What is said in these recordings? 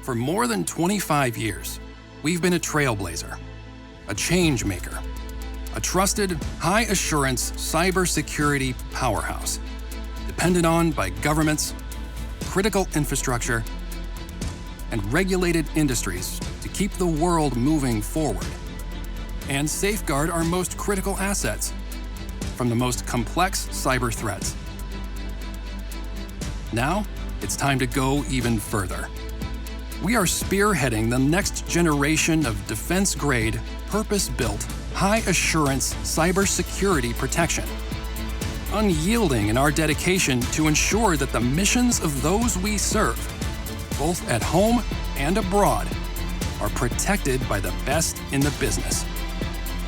For more than 25 years, we've been a trailblazer, a change maker, a trusted, high-assurance cybersecurity powerhouse, depended on by governments, critical infrastructure, and regulated industries to keep the world moving forward and safeguard our most critical assets from the most complex cyber threats. Now, it's time to go even further. We are spearheading the next generation of defense-grade, purpose-built, high-assurance cybersecurity protection, unyielding in our dedication to ensure that the missions of those we serve, both at home and abroad, are protected by the best in the business.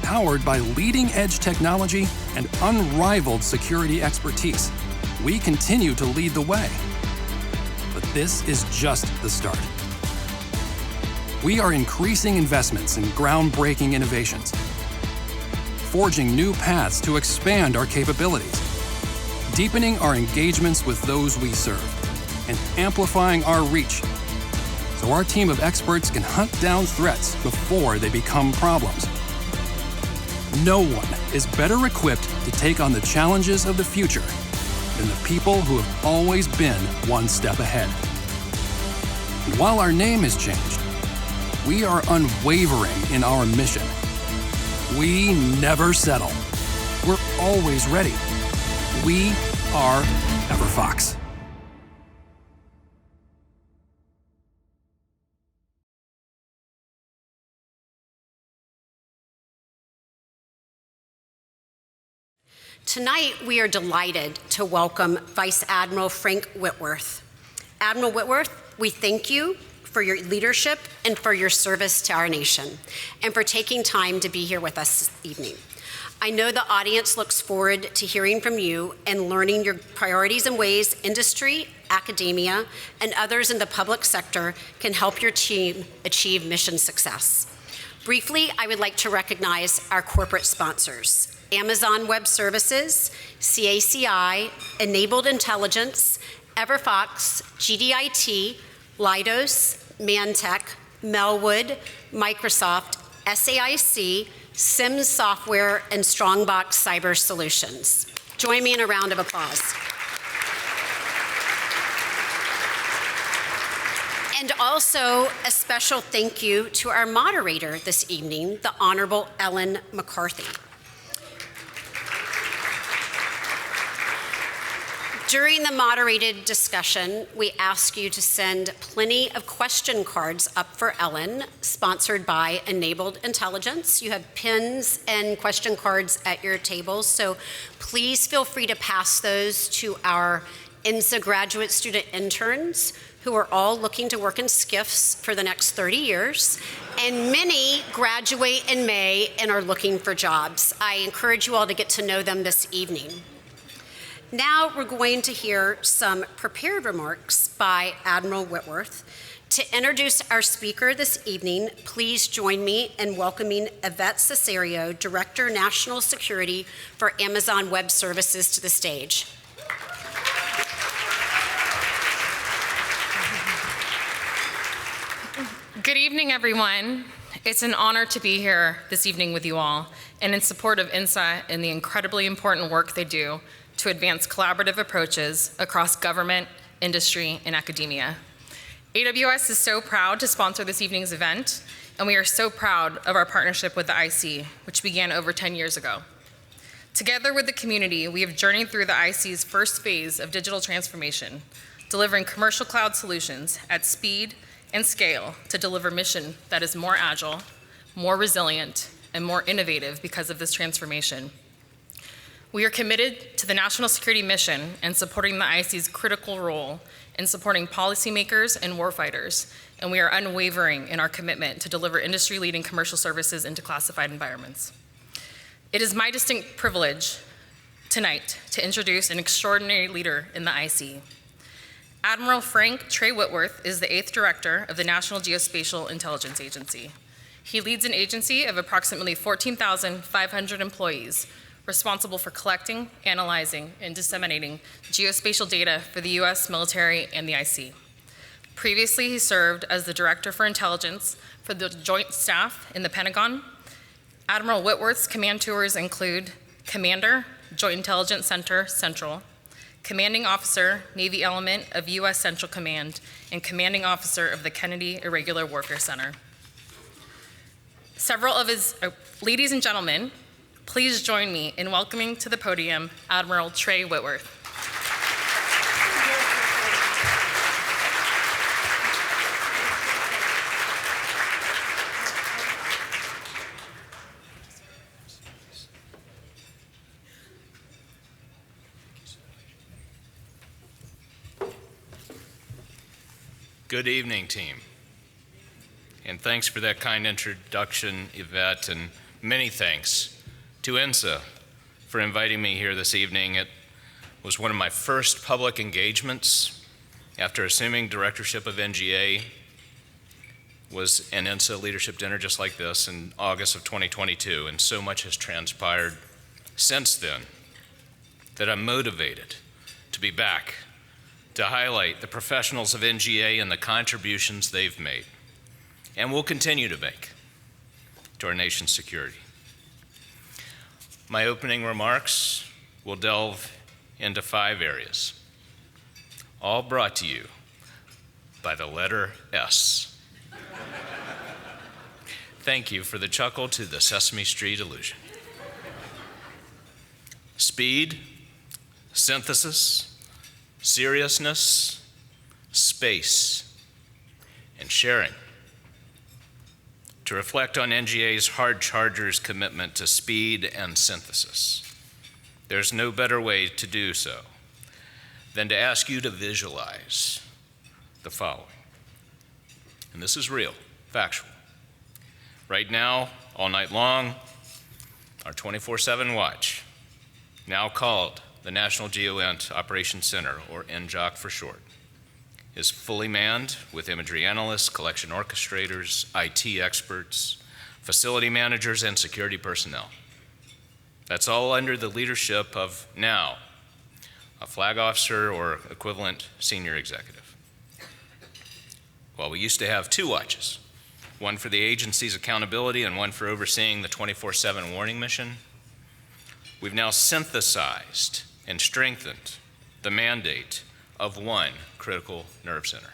Powered by leading-edge technology and unrivaled security expertise, we continue to lead the way. But this is just the start. We are increasing investments in groundbreaking innovations, forging new paths to expand our capabilities, deepening our engagements with those we serve, and amplifying our reach so our team of experts can hunt down threats before they become problems. No one is better equipped to take on the challenges of the future than the people who have always been one step ahead. And while our name has changed, we are unwavering in our mission. We never settle. We're always ready. We are EverFox. Tonight, we are delighted to welcome Vice Admiral Frank Whitworth. Admiral Whitworth, we thank you for your leadership and for your service to our nation, and for taking time to be here with us this evening. I know the audience looks forward to hearing from you and learning your priorities and ways industry, academia, and others in the public sector can help your team achieve mission success. Briefly, I would like to recognize our corporate sponsors: Amazon Web Services, CACI, Enabled Intelligence, EverFox, GDIT, Leidos, Mantech, Melwood, Microsoft, SAIC, Sims Software, and Strongbox Cyber Solutions. Join me in a round of applause. And also a special thank you to our moderator this evening, the Honorable Ellen McCarthy. During the moderated discussion, we ask you to send plenty of question cards up for Ellen, sponsored by Enabled Intelligence. You have pins and question cards at your tables, so please feel free to pass those to our INSA graduate student interns, who are all looking to work in SCIFs for the next 30 years, and many graduate in May and are looking for jobs. I encourage you all to get to know them this evening. Now we're going to hear some prepared remarks by Admiral Whitworth. To introduce our speaker this evening, please join me in welcoming Yvette Cesario, Director, National Security for Amazon Web Services, to the stage. Good evening, everyone. It's an honor to be here this evening with you all and in support of INSA and the incredibly important work they do to advance collaborative approaches across government, industry, and academia. AWS is so proud to sponsor this evening's event, and we are so proud of our partnership with the IC, which began over 10 years ago. Together with the community, we have journeyed through the IC's first phase of digital transformation, delivering commercial cloud solutions at speed and scale to deliver mission that is more agile, more resilient, and more innovative because of this transformation. We are committed to the national security mission and supporting the IC's critical role in supporting policymakers and warfighters, and we are unwavering in our commitment to deliver industry-leading commercial services into classified environments. It is my distinct privilege tonight to introduce an extraordinary leader in the IC. Admiral Frank Trey Whitworth is the 8th Director of the National Geospatial Intelligence Agency. He leads an agency of approximately 14,500 employees, responsible for collecting, analyzing, and disseminating geospatial data for the US military and the IC. Previously, he served as the Director for Intelligence for the Joint Staff in the Pentagon. Admiral Whitworth's command tours include Commander, Joint Intelligence Center, Central, Commanding Officer, Navy Element of U.S. Central Command, and Commanding Officer of the Kennedy Irregular Warfare Center. Several of his, ladies and gentlemen, please join me in welcoming to the podium Admiral Trey Whitworth. Good evening, team. And thanks for that kind introduction, Yvette, and many thanks to INSA for inviting me here this evening. It was one of my first public engagements after assuming directorship of NGA. Was an INSA leadership dinner just like this in August of 2022, and so much has transpired since then that I'm motivated to be back to highlight the professionals of NGA and the contributions they've made and will continue to make to our nation's security. My opening remarks will delve into 5 areas, all brought to you by the letter S. Thank you for the chuckle to the Sesame Street allusion. Speed, synthesis, seriousness, space, and sharing. To reflect on NGA's hard charger's commitment to speed and synthesis, there's no better way to do so than to ask you to visualize the following. And this is real, factual. Right now, all night long, our 24/7 watch, now called the National GEOINT Operations Center, or NGOC for short, is fully manned with imagery analysts, collection orchestrators, IT experts, facility managers, and security personnel. That's all under the leadership of now a flag officer or equivalent senior executive. Well, we used to have 2 watches, one for the agency's accountability and one for overseeing the 24/7 warning mission. We've now synthesized and strengthened the mandate of one critical nerve center.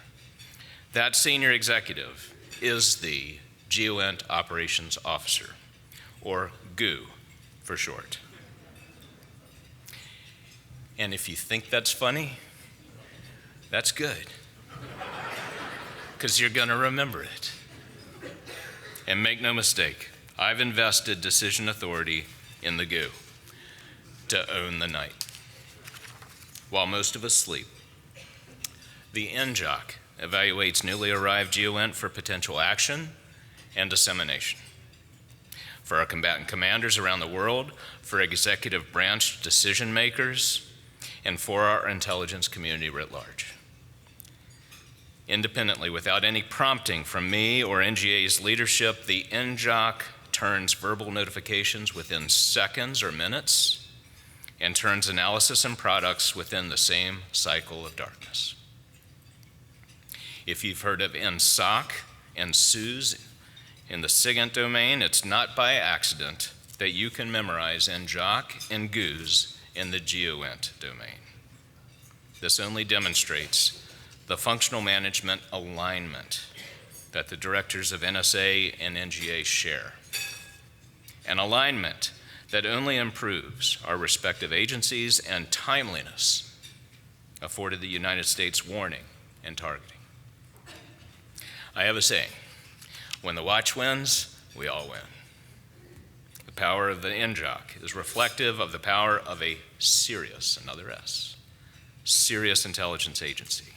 That senior executive is the GEOINT Operations Officer, or GOO for short. And if you think that's funny, that's good, because you're going to remember it. And make no mistake, I've invested decision authority in the GOO to own the night. While most of us sleep, the NGOC evaluates newly arrived GEOINT for potential action and dissemination. For our combatant commanders around the world, for executive branch decision makers, and for our intelligence community writ large. Independently, without any prompting from me or NGA's leadership, the NGOC turns verbal notifications within seconds or minutes and turns analysis and products within the same cycle of darkness. If you've heard of NSOC and SUS in the SIGINT domain, it's not by accident that you can memorize NGOC and GOOS in the GEOINT domain. This only demonstrates the functional management alignment that the directors of NSA and NGA share. An alignment that only improves our respective agencies and timeliness afforded the United States warning and targeting. I have a saying, when the watch wins, we all win. The power of the NGOC is reflective of the power of a serious, another S, serious intelligence agency.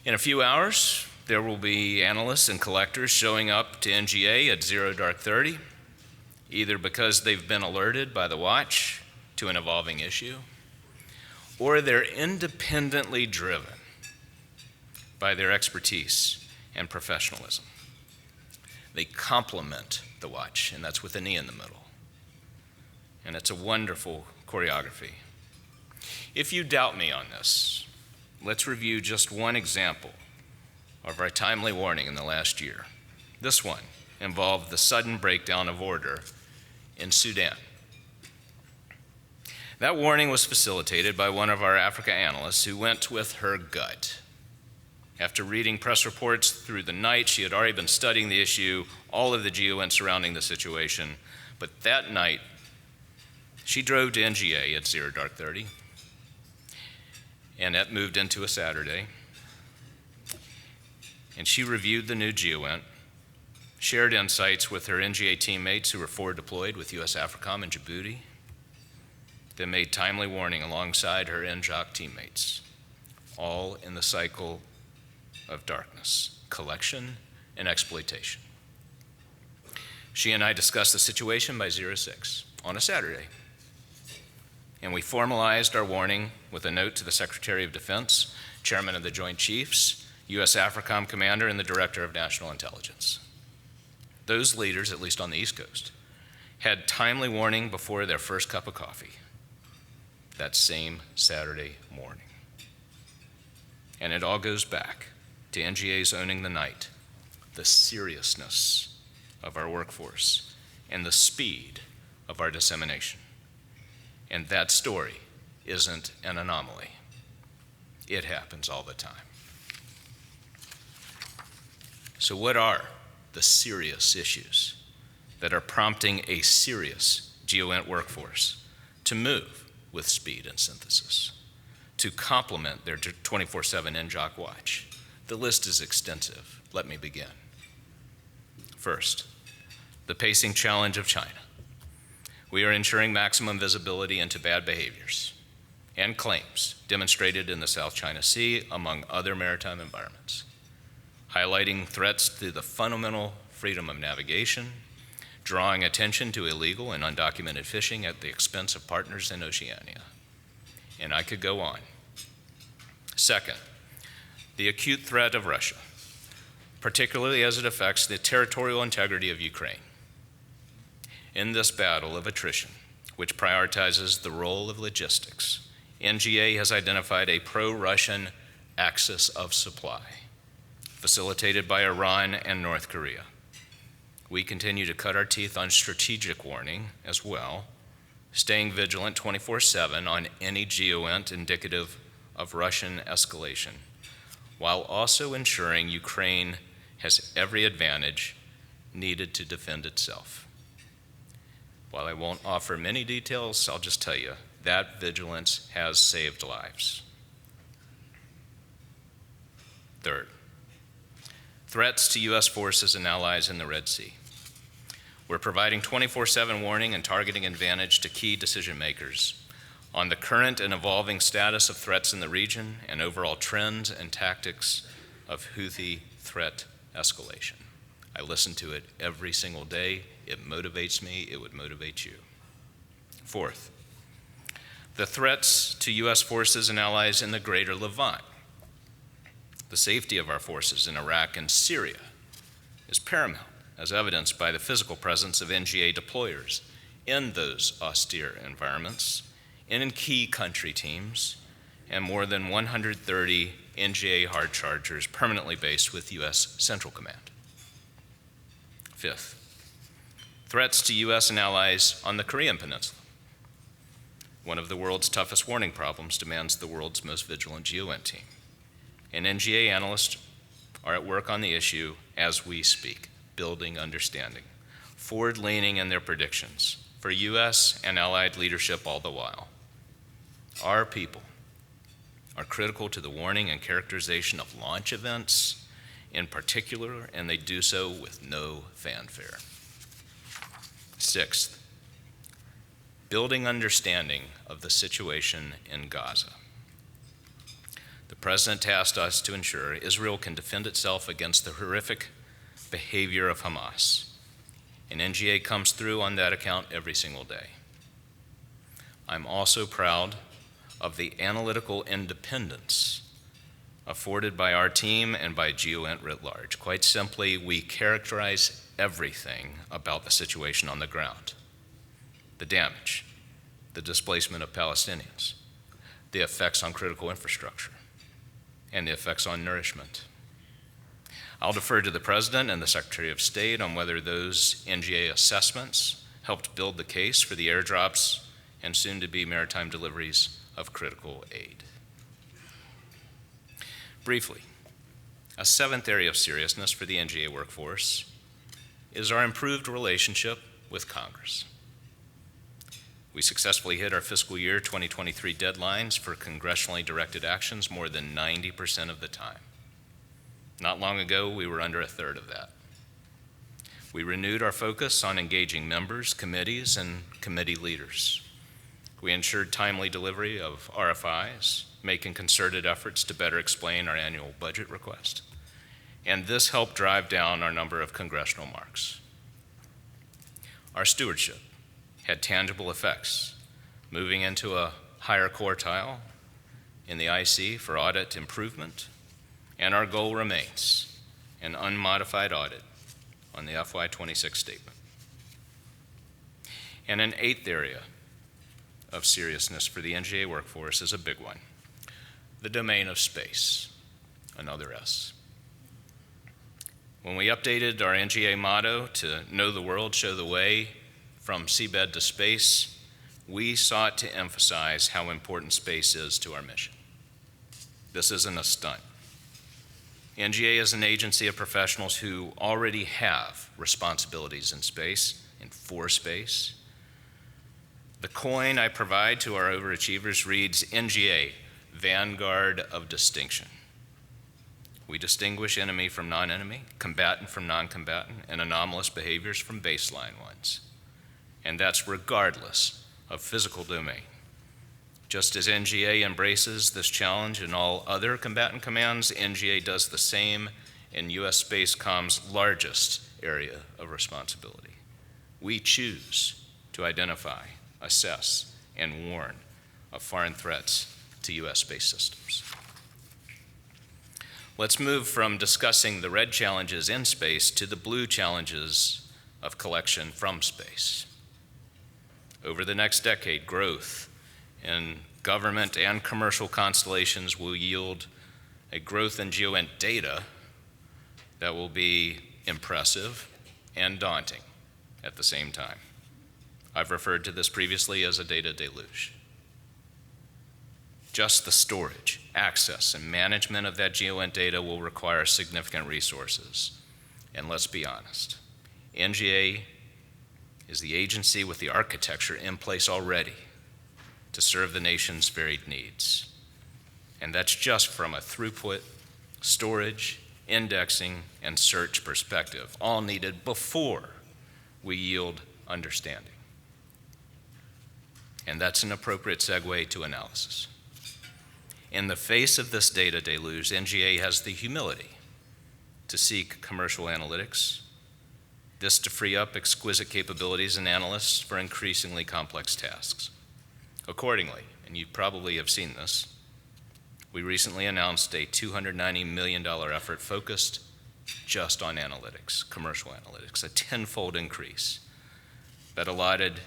In a few hours, there will be analysts and collectors showing up to NGA at 0:30, either because they've been alerted by the watch to an evolving issue, or they're independently driven by their expertise and professionalism. They complement the watch, and that's with an E in the middle. And it's a wonderful choreography. If you doubt me on this, let's review just one example of our timely warning in the last year. This one involved the sudden breakdown of order in Sudan. That warning was facilitated by one of our Africa analysts who went with her gut. After reading press reports through the night, she had already been studying the issue, all of the GON surrounding the situation, but that night, she drove to NGA at 0:30, and that moved into a Saturday, and she reviewed the new GON, shared insights with her NGA teammates who were forward deployed with US AFRICOM in Djibouti, then made timely warning alongside her NJOC teammates, all in the cycle of darkness, collection, and exploitation. She and I discussed the situation by 06 on a Saturday, and we formalized our warning with a note to the Secretary of Defense, Chairman of the Joint Chiefs, US AFRICOM Commander, and the Director of National Intelligence. Those leaders, at least on the East Coast, had timely warning before their first cup of coffee that same Saturday morning. And it all goes back to NGA's owning the night, the seriousness of our workforce, and the speed of our dissemination. And that story isn't an anomaly. It happens all the time. So what are the serious issues that are prompting a serious GOENT workforce to move with speed and synthesis, to complement their 24/7 NJOC watch? The list is extensive. Let me begin. First, the pacing challenge of China. We are ensuring maximum visibility into bad behaviors and claims demonstrated in the South China Sea, among other maritime environments, highlighting threats to the fundamental freedom of navigation, drawing attention to illegal and undocumented fishing at the expense of partners in Oceania. And I could go on. Second, the acute threat of Russia, particularly as it affects the territorial integrity of Ukraine. In this battle of attrition, which prioritizes the role of logistics, NGA has identified a pro-Russian axis of supply, facilitated by Iran and North Korea. We continue to cut our teeth on strategic warning as well, staying vigilant 24/7 on any GOENT indicative of Russian escalation, while also ensuring Ukraine has every advantage needed to defend itself. While I won't offer many details, I'll just tell you that vigilance has saved lives. Third, threats to US forces and allies in the Red Sea. We're providing 24/7 warning and targeting advantage to key decision makers on the current and evolving status of threats in the region and overall trends and tactics of Houthi threat escalation. I listen to it every single day. It motivates me. It would motivate you. Fourth, the threats to US forces and allies in the greater Levant. The safety of our forces in Iraq and Syria is paramount, as evidenced by the physical presence of NGA deployers in those austere environments and in key country teams, and more than 130 NGA hard chargers permanently based with US Central Command. Fifth, threats to US and allies on the Korean Peninsula. One of the world's toughest warning problems demands the world's most vigilant GOENT team. And NGA analysts are at work on the issue as we speak, building understanding, forward-leaning in their predictions for US and allied leadership all the while. Our people are critical to the warning and characterization of launch events in particular, and they do so with no fanfare. Sixth, building understanding of the situation in Gaza. The President tasked us to ensure Israel can defend itself against the horrific behavior of Hamas, and NGA comes through on that account every single day. I'm also proud of the analytical independence afforded by our team and by GOENT writ large. Quite simply, we characterize everything about the situation on the ground: the damage, the displacement of Palestinians, the effects on critical infrastructure, and the effects on nourishment. I'll defer to the President and the Secretary of State on whether those NGA assessments helped build the case for the airdrops and soon-to-be maritime deliveries of critical aid. Briefly, a seventh area of seriousness for the NGA workforce is our improved relationship with Congress. We successfully hit our fiscal year 2023 deadlines for congressionally directed actions more than 90% of the time. Not long ago, we were under a third of that. We renewed our focus on engaging members, committees, and committee leaders. We ensured timely delivery of RFIs, making concerted efforts to better explain our annual budget request. And this helped drive down our number of congressional marks. Our stewardship had tangible effects, moving into a higher quartile in the IC for audit improvement, and our goal remains an unmodified audit on the FY26 statement. And an eighth area of seriousness for the NGA workforce is a big one, the domain of space, another S. When we updated our NGA motto to know the world, show the way from seabed to space, we sought to emphasize how important space is to our mission. This isn't a stunt. NGA is an agency of professionals who already have responsibilities in space and for space. The coin I provide to our overachievers reads NGA, Vanguard of Distinction. We distinguish enemy from non-enemy, combatant from non-combatant, and anomalous behaviors from baseline ones. And that's regardless of physical domain. Just as NGA embraces this challenge in all other combatant commands, NGA does the same in U.S. Spacecom's largest area of responsibility. We choose to identify, assess, and warn of foreign threats to U.S. space systems. Let's move from discussing the red challenges in space to the blue challenges of collection from space. Over the next decade, growth in government and commercial constellations will yield a growth in GEOINT data that will be impressive and daunting at the same time. I've referred to this previously as a data deluge. Just the storage, access, and management of that GEOINT data will require significant resources. And let's be honest, NGA is the agency with the architecture in place already to serve the nation's varied needs. And that's just from a throughput, storage, indexing, and search perspective, all needed before we yield understanding. And that's an appropriate segue to analysis. In the face of this data deluge, NGA has the humility to seek commercial analytics, this to free up exquisite capabilities and analysts for increasingly complex tasks. Accordingly, and you probably have seen this, we recently announced a $290 million effort focused just on analytics, commercial analytics, a tenfold increase that allotted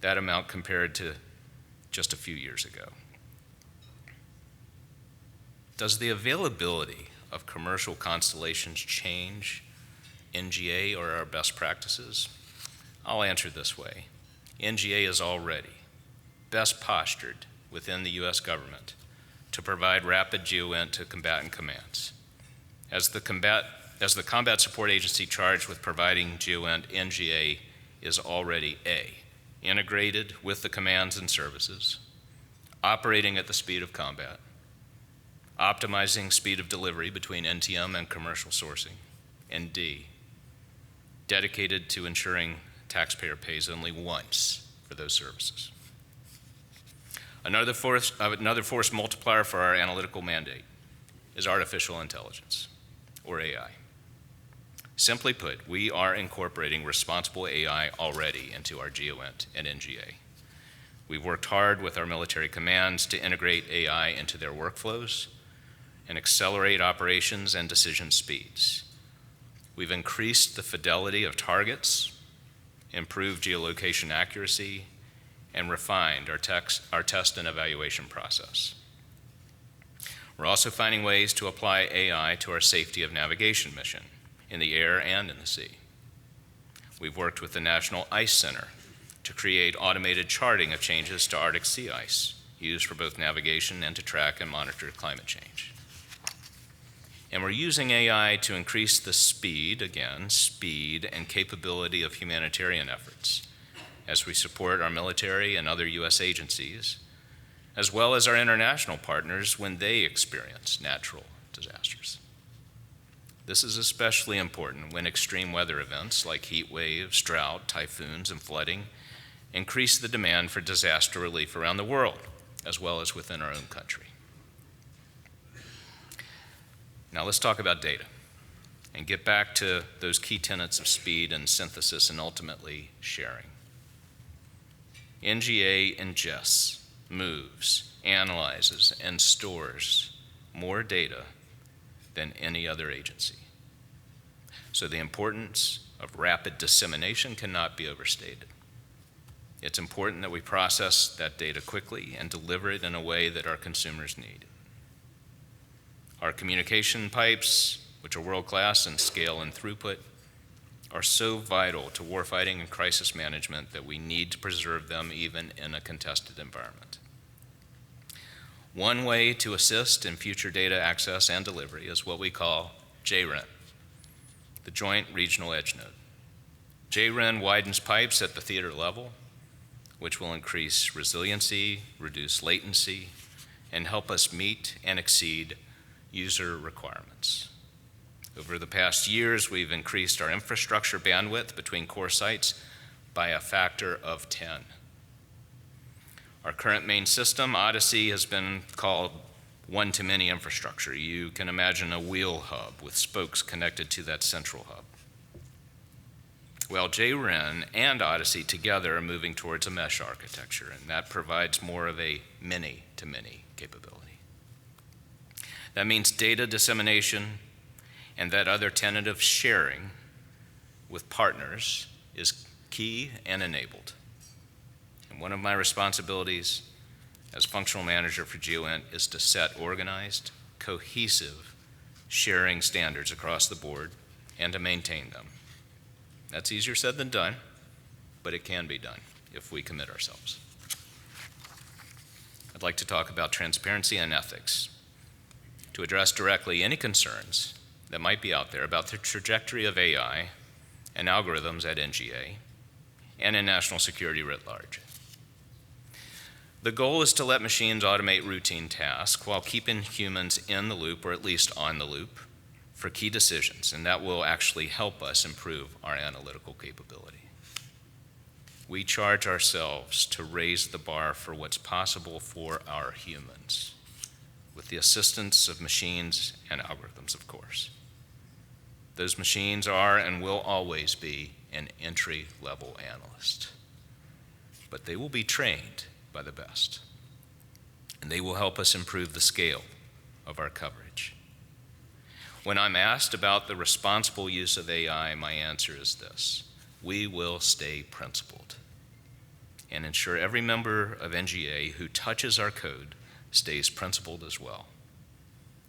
that amount compared to just a few years ago. Does the availability of commercial constellations change NGA or our best practices? I'll answer this way. NGA is already best postured within the U.S. government to provide rapid GEOINT to combatant commands. As the combat support agency charged with providing GEOINT, NGA is already A, integrated with the commands and services, operating at the speed of combat, optimizing speed of delivery between NTM and commercial sourcing, and D, dedicated to ensuring taxpayer pays only once for those services. Another force multiplier for our analytical mandate is artificial intelligence, or AI. Simply put, we are incorporating responsible AI already into our GEOINT and NGA. We've worked hard with our military commands to integrate AI into their workflows and accelerate operations and decision speeds. We've increased the fidelity of targets, improved geolocation accuracy, and refined our test and evaluation process. We're also finding ways to apply AI to our safety of navigation mission in the air and in the sea. We've worked with the National Ice Center to create automated charting of changes to Arctic sea ice, used for both navigation and to track and monitor climate change. And we're using AI to increase the speed and capability of humanitarian efforts as we support our military and other U.S. agencies, as well as our international partners when they experience natural disasters. This is especially important when extreme weather events like heat waves, drought, typhoons, and flooding increase the demand for disaster relief around the world, as well as within our own country. Now let's talk about data and get back to those key tenets of speed and synthesis and ultimately sharing. NGA ingests, moves, analyzes, and stores more data than any other agency. So the importance of rapid dissemination cannot be overstated. It's important that we process that data quickly and deliver it in a way that our consumers need. Our communication pipes, which are world-class in scale and throughput, are so vital to warfighting and crisis management that we need to preserve them even in a contested environment. One way to assist in future data access and delivery is what we call JREN, the Joint Regional Edge Node. JREN widens pipes at the theater level, which will increase resiliency, reduce latency, and help us meet and exceed user requirements. Over the past years, we've increased our infrastructure bandwidth between core sites by a factor of 10. Our current main system, Odyssey, has been called one-to-many infrastructure. You can imagine a wheel hub with spokes connected to that central hub. Well, JREN and Odyssey together are moving towards a mesh architecture, and that provides more of a many-to-many capability. That means data dissemination and that other tenet of sharing with partners is key and enabled. And one of my responsibilities as functional manager for GEOINT is to set organized, cohesive sharing standards across the board and to maintain them. That's easier said than done, but it can be done if we commit ourselves. I'd like to talk about transparency and ethics to address directly any concerns that might be out there about the trajectory of AI and algorithms at NGA and in national security writ large. The goal is to let machines automate routine tasks while keeping humans in the loop, or at least on the loop, for key decisions, and that will actually help us improve our analytical capability. We charge ourselves to raise the bar for what's possible for our humans, with the assistance of machines and algorithms, of course. Those machines are and will always be an entry-level analyst, but they will be trained by the best, and they will help us improve the scale of our coverage. When I'm asked about the responsible use of AI, my answer is this: we will stay principled and ensure every member of NGA who touches our code stays principled as well.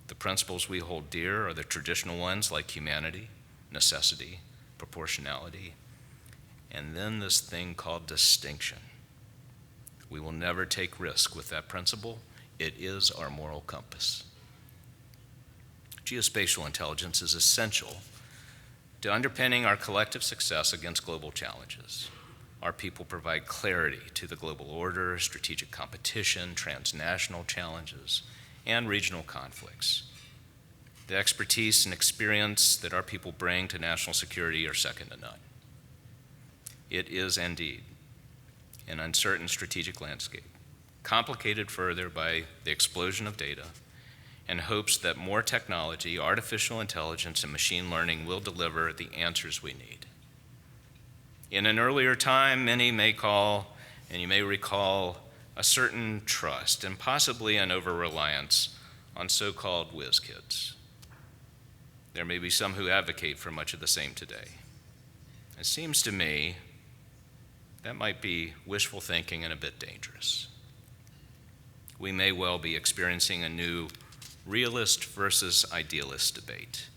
The principles we hold dear are the traditional ones like humanity, necessity, proportionality, and then this thing called distinction. We will never take risk with that principle. It is our moral compass. Geospatial intelligence is essential to underpinning our collective success against global challenges. Our people provide clarity to the global order, strategic competition, transnational challenges, and regional conflicts. The expertise and experience that our people bring to national security are second to none. It is indeed an uncertain strategic landscape, complicated further by the explosion of data and hopes that more technology, artificial intelligence, and machine learning will deliver the answers we need. In an earlier time, many may call, and you may recall, a certain trust and possibly an over-reliance on so-called whiz kids. There may be some who advocate for much of the same today. It seems to me that might be wishful thinking and a bit dangerous. We may well be experiencing a new realist versus idealist debate.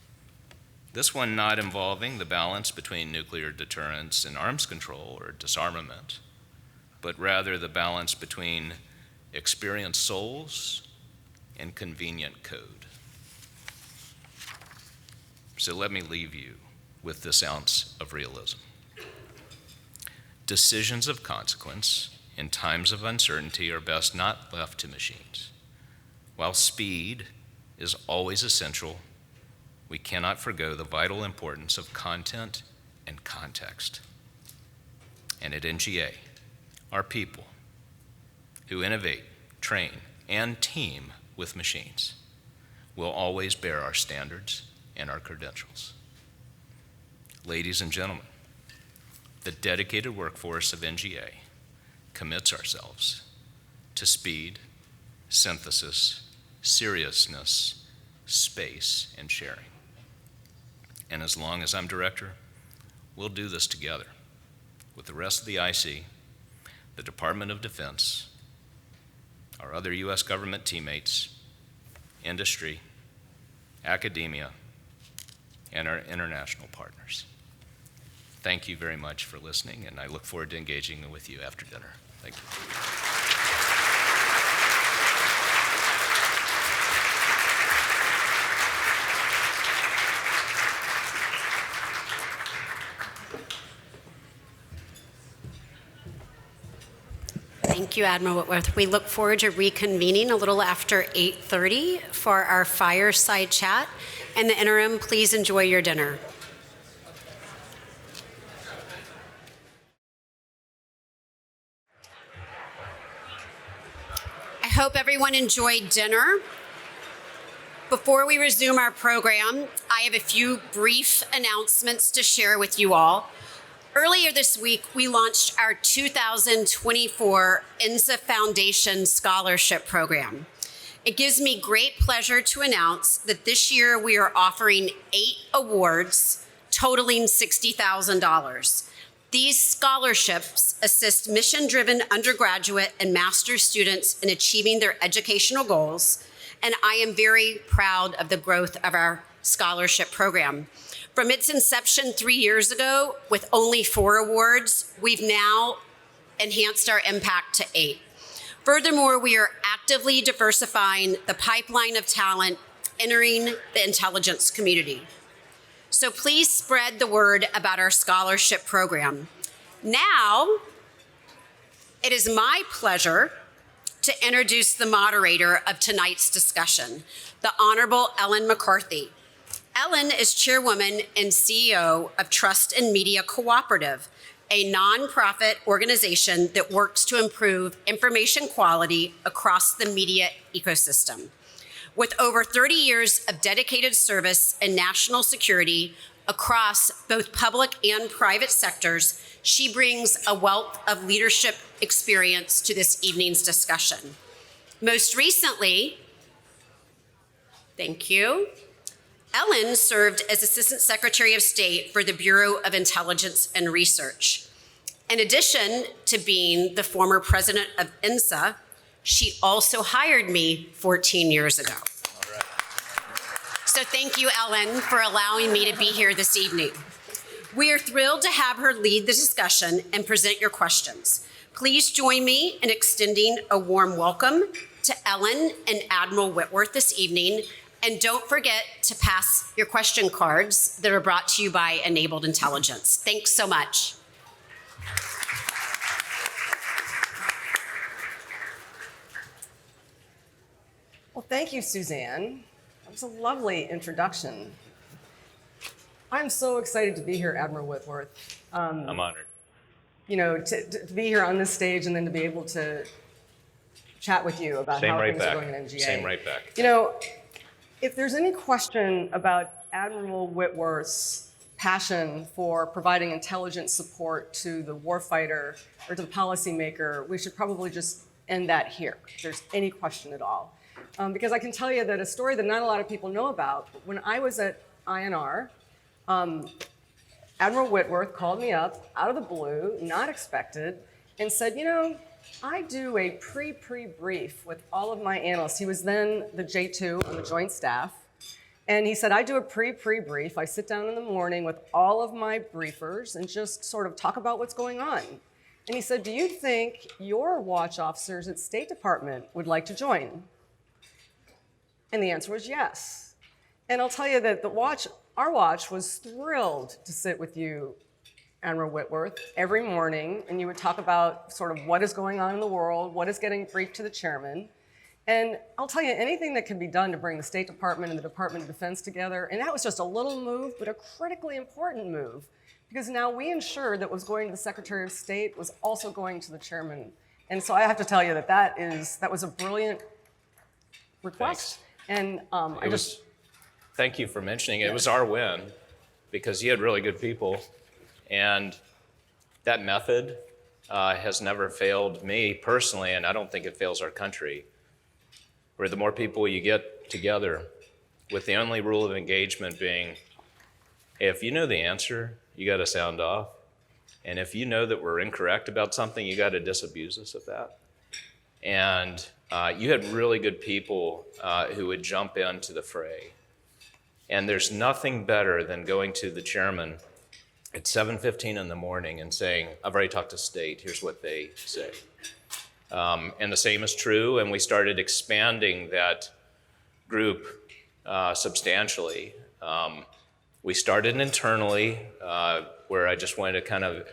This one not involving the balance between nuclear deterrence and arms control or disarmament, but rather the balance between experienced souls and convenient code. So let me leave you with this ounce of realism. Decisions of consequence in times of uncertainty are best not left to machines. While speed is always essential, we cannot forgo the vital importance of content and context. And at NGA, our people who innovate, train, and team with machines will always bear our standards and our credentials. Ladies and gentlemen, the dedicated workforce of NGA commits ourselves to speed, synthesis, seriousness, space, and sharing. And as long as I'm director, we'll do this together with the rest of the IC, the Department of Defense, our other U.S. government teammates, industry, academia, and our international partners. Thank you very much for listening, and I look forward to engaging with you after dinner. Thank you. Thank you, Admiral Whitworth. We look forward to reconvening a little after 8:30 for our fireside chat. In the interim, please enjoy your dinner. I hope everyone enjoyed dinner. Before we resume our program, I have a few brief announcements to share with you all. Earlier this week, we launched our 2024 INSA Foundation Scholarship Program. It gives me great pleasure to announce that this year we are offering 8 awards totaling $60,000. These scholarships assist mission-driven undergraduate and master's students in achieving their educational goals, and I am very proud of the growth of our scholarship program. From its inception 3 years ago, with only 4 awards, we've now enhanced our impact to 8. Furthermore, we are actively diversifying the pipeline of talent entering the intelligence community. So please spread the word about our scholarship program. Now, it is my pleasure to introduce the moderator of tonight's discussion, the Honorable Ellen McCarthy. Ellen is chairwoman and CEO of Trust and Media Cooperative, a nonprofit organization that works to improve information quality across the media ecosystem. With over 30 years of dedicated service in national security across both public and private sectors, she brings a wealth of leadership experience to this evening's discussion. Most recently, thank you, Ellen served as Assistant Secretary of State for the Bureau of Intelligence and Research. In addition to being the former president of INSA, she also hired me 14 years ago. All right. So thank you, Ellen, for allowing me to be here this evening. We are thrilled to have her lead the discussion and present your questions. Please join me in extending a warm welcome to Ellen and Admiral Whitworth this evening. And don't forget to pass your question cards that are brought to you by Enabled Intelligence. Thanks so much. Well, thank you, Suzanne. That was a lovely introduction. I'm so excited to be here, Admiral Whitworth. I'm honored. You know, to be here on this stage and then to be able to chat with you about how things are going in NGA. Same right back. You know, if there's any question about Admiral Whitworth's passion for providing intelligence support to the warfighter or to the policymaker, we should probably just end that here, if there's any question at all. Because I can tell you that a story that not a lot of people know about, when I was at INR, Admiral Whitworth called me up out of the blue, not expected, and said, you know, I do a pre-brief with all of my analysts. He was then the J2 on the joint staff. And he said, I do a pre-brief. I sit down in the morning with all of my briefers and just sort of talk about what's going on. And he said, do you think your watch officers at State Department would like to join? And the answer was yes. And I'll tell you that our watch was thrilled to sit with you, Admiral Whitworth, every morning, and you would talk about sort of what is going on in the world, what is getting briefed to the chairman. And I'll tell you, anything that can be done to bring the State Department and the Department of Defense together, and that was just a little move, but a critically important move, because now we ensured that what was going to the Secretary of State was also going to the chairman. And so I have to tell you that that was a brilliant request. Thanks. And thank you for mentioning it. It was our win, because you had really good people, and that method has never failed me personally, and I don't think it fails our country. Where the more people you get together, with the only rule of engagement being, hey, if you know the answer, you got to sound off. And if you know that we're incorrect about something, you got to disabuse us of that. And you had really good people who would jump into the fray. And there's nothing better than going to the chairman at 7:15 in the morning and saying, I've already talked to State, here's what they say. And the same is true, and we started expanding that group substantially. We started internally, where I just wanted to kind of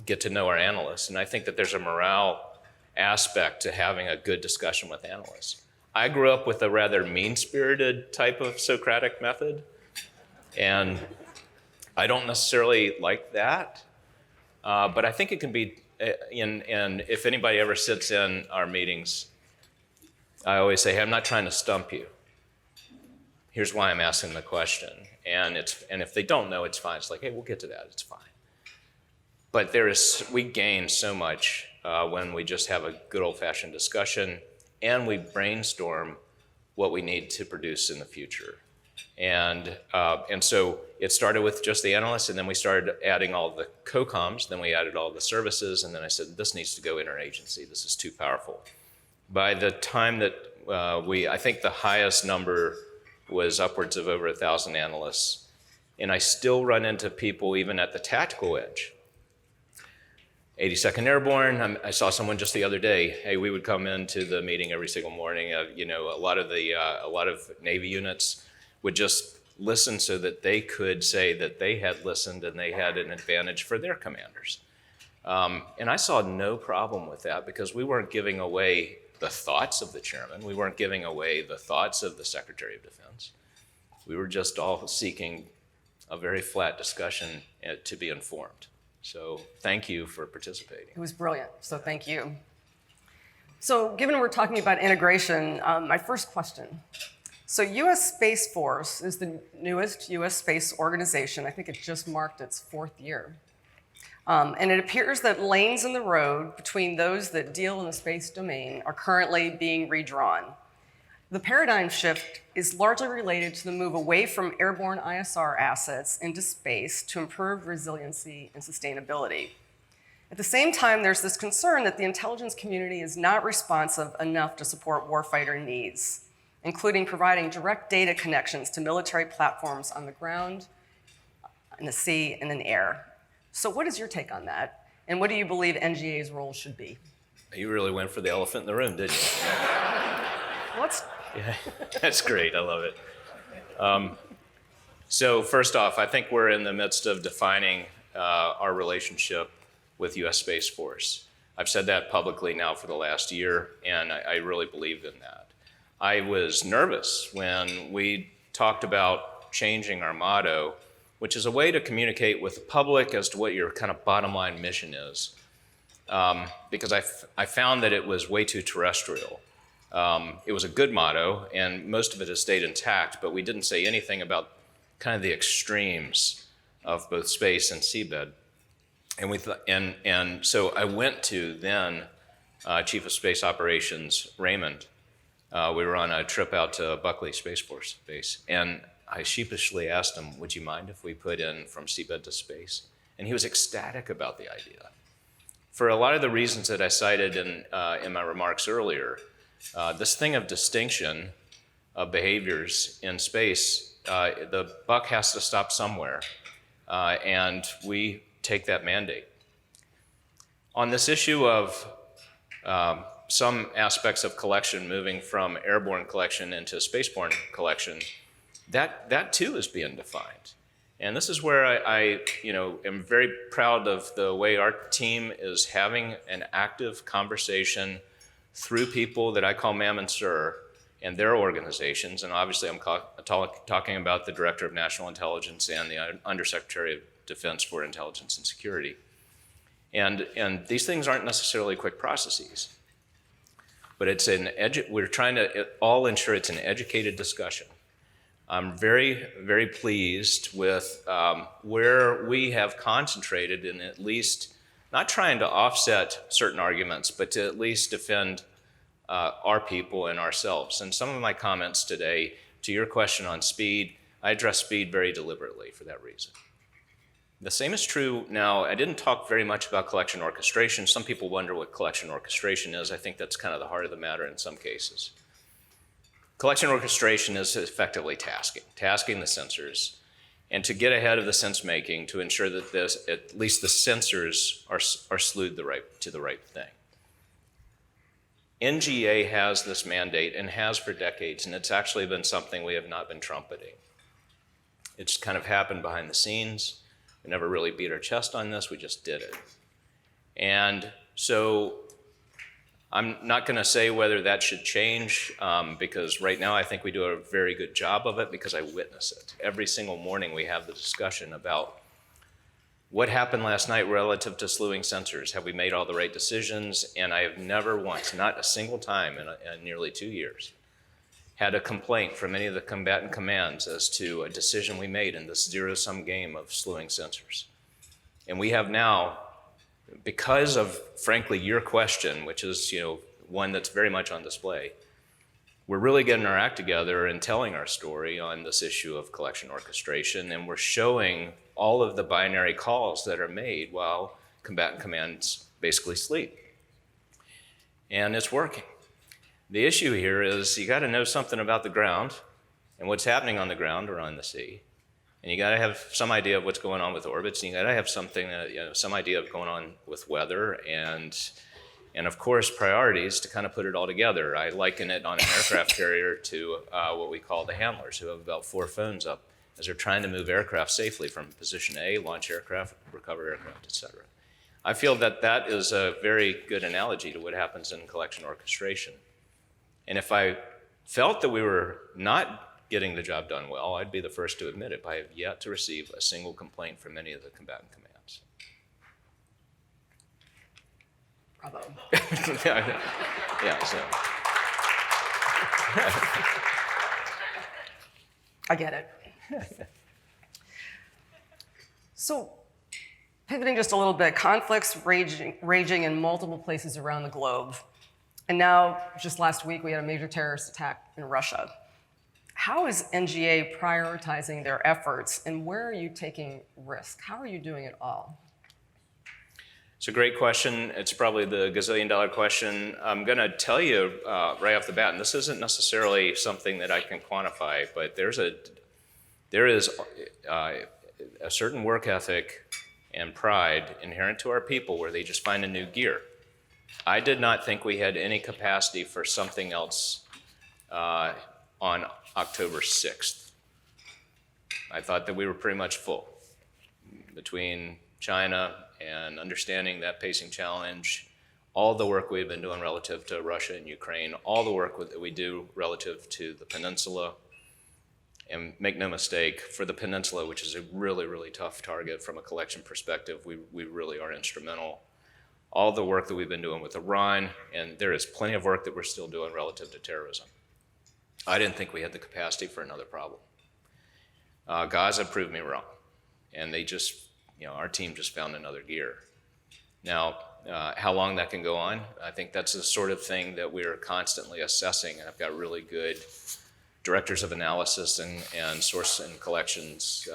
get to know our analysts, and I think that there's a morale aspect to having a good discussion with analysts. I grew up with a rather mean-spirited type of Socratic method, and I don't necessarily like that, but I think it can be. And if anybody ever sits in our meetings, I always say, hey, I'm not trying to stump you. Here's why I'm asking the question. And if they don't know, it's fine. It's like, hey, we'll get to that. It's fine. But we gain so much when we just have a good old-fashioned discussion and we brainstorm what we need to produce in the future. And so it started with just the analysts, and then we started adding all the co-coms, then we added all the services, and then I said, this needs to go interagency. This is too powerful. By the time that I think the highest number was upwards of over 1,000 analysts, and I still run into people even at the tactical edge. 82nd Airborne, I saw someone just the other day. Hey, we would come into the meeting every single morning. A lot of Navy units would just listen so that they could say that they had listened and they had an advantage for their commanders. And I saw no problem with that, because we weren't giving away the thoughts of the chairman. We weren't giving away the thoughts of the Secretary of Defense. We were just all seeking a very flat discussion to be informed. So thank you for participating. it was brilliant, so thank you. So given we're talking about integration, my first question. So U.S. Space Force is the newest U.S. space organization. I think it just marked its 4th year. And it appears that lanes in the road between those that deal in the space domain are currently being redrawn. The paradigm shift is largely related to the move away from airborne ISR assets into space to improve resiliency and sustainability. At the same time, there's this concern that the intelligence community is not responsive enough to support warfighter needs, including providing direct data connections to military platforms on the ground, in the sea, and in air. So what is your take on that? And what do you believe NGA's role should be? You really went for the elephant in the room, didn't you? Yeah, that's great. I love it. So first off, I think we're in the midst of defining our relationship with U.S. Space Force. I've said that publicly now for the last year, and I really believe in that. I was nervous when we talked about changing our motto, which is a way to communicate with the public as to what your kind of bottom line mission is, because I found that it was way too terrestrial. It was a good motto, and most of it has stayed intact, but we didn't say anything about kind of the extremes of both space and seabed. And so I went to then Chief of Space Operations Raymond. We were on a trip out to Buckley Space Force Base, and I sheepishly asked him, would you mind if we put in from seabed to space? And he was ecstatic about the idea. For a lot of the reasons that I cited in my remarks earlier, this thing of distinction of behaviors in space, the buck has to stop somewhere, and we take that mandate. On this issue of some aspects of collection moving from airborne collection into spaceborne collection, that too is being defined. And this is where I am very proud of the way our team is having an active conversation through people that I call Ma'am and Sir and their organizations. And obviously I'm talking about the Director of National Intelligence and the Undersecretary of Defense for Intelligence and Security. And these things aren't necessarily quick processes, but we're trying to all ensure it's an educated discussion. I'm very, very pleased with where we have concentrated in at least not trying to offset certain arguments, but to at least defend our people and ourselves. And some of my comments today, to your question on speed, I address speed very deliberately for that reason. The same is true now. I didn't talk very much about collection orchestration. Some people wonder what collection orchestration is. I think that's kind of the heart of the matter in some cases. Collection orchestration is effectively tasking the sensors, and to get ahead of the sense making to ensure that at least the sensors are slewed to the right thing. NGA has this mandate and has for decades, and it's actually been something we have not been trumpeting. It's kind of happened behind the scenes. We never really beat our chest on this, we just did it. And so I'm not going to say whether that should change because right now I think we do a very good job of it because I witness it. Every single morning we have the discussion about what happened last night relative to slewing sensors. Have we made all the right decisions? And I have never once, not a single time in nearly 2 years, had a complaint from any of the combatant commands as to a decision we made in this zero-sum game of slewing sensors. And we have now, because of, frankly, your question, which is one that's very much on display, we're really getting our act together and telling our story on this issue of collection orchestration, and we're showing all of the binary calls that are made while combatant commands basically sleep. And it's working. The issue here is you got to know something about the ground and what's happening on the ground or on the sea. And you got to have some idea of what's going on with orbits, and you got to have something, some idea of going on with weather, and of course priorities to kind of put it all together. I liken it on an aircraft carrier to what we call the handlers, who have about 4 phones up as they're trying to move aircraft safely from position A, launch aircraft, recover aircraft, etc. I feel that is a very good analogy to what happens in collection orchestration. And if I felt that we were not getting the job done well, I'd be the first to admit it, but I have yet to receive a single complaint from any of the combatant commands. Bravo. Yeah, so. I get it. So, pivoting just a little bit, conflicts raging in multiple places around the globe. And now, just last week, we had a major terrorist attack in Russia. How is NGA prioritizing their efforts, and where are you taking risk? How are you doing it all? It's a great question. It's probably the gazillion-dollar question. I'm going to tell you right off the bat, and this isn't necessarily something that I can quantify, but there is a certain work ethic and pride inherent to our people where they just find a new gear. I did not think we had any capacity for something else on October 6th. I thought that we were pretty much full between China and understanding that pacing challenge, all the work we've been doing relative to Russia and Ukraine, all the work that we do relative to the peninsula. And make no mistake, for the peninsula, which is a really, really tough target from a collection perspective, we really are instrumental. All the work that we've been doing with Iran, and there is plenty of work that we're still doing relative to terrorism. I didn't think we had the capacity for another problem. Gaza proved me wrong, and they just, our team just found another gear. Now, how long that can go on, I think that's the sort of thing that we're constantly assessing, and I've got really good directors of analysis and source and collections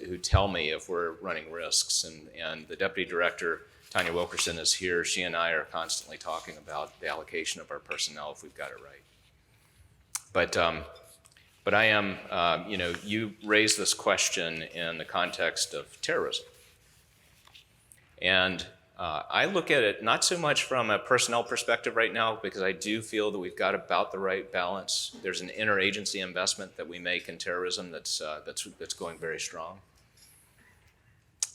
who tell me if we're running risks, and the deputy director Tanya Wilkerson is here. She and I are constantly talking about the allocation of our personnel if we've got it right. But I am, you raised this question in the context of terrorism. And I look at it not so much from a personnel perspective right now, because I do feel that we've got about the right balance. There's an interagency investment that we make in terrorism that's going very strong.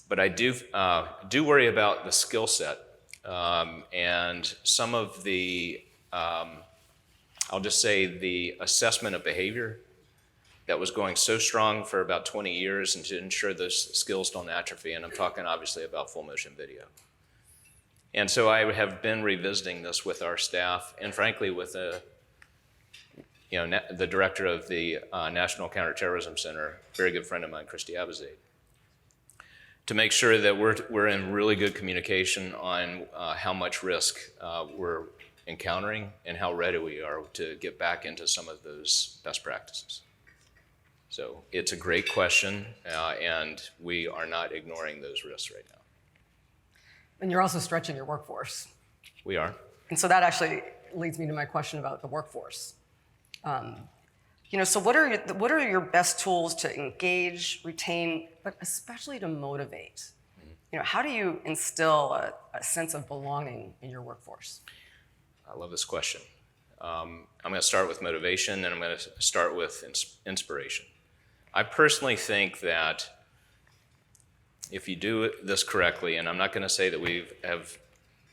But I do worry about the skill set and some of the, I'll just say the assessment of behavior that was going so strong for about 20 years, and to ensure those skills don't atrophy. And I'm talking obviously about full motion video. And so I have been revisiting this with our staff, and frankly with the director of the National Counterterrorism Center, very good friend of mine, Christy Abizade, to make sure that we're in really good communication on how much risk we're encountering and how ready we are to get back into some of those best practices. So it's a great question, and we are not ignoring those risks right now. And you're also stretching your workforce. We are. And so that actually leads me to my question about the workforce. So what are your best tools to engage, retain, but especially to motivate? How do you instill a sense of belonging in your workforce? I love this question. I'm going to start with motivation, and I'm going to start with inspiration. I personally think that if you do this correctly, and I'm not going to say that we have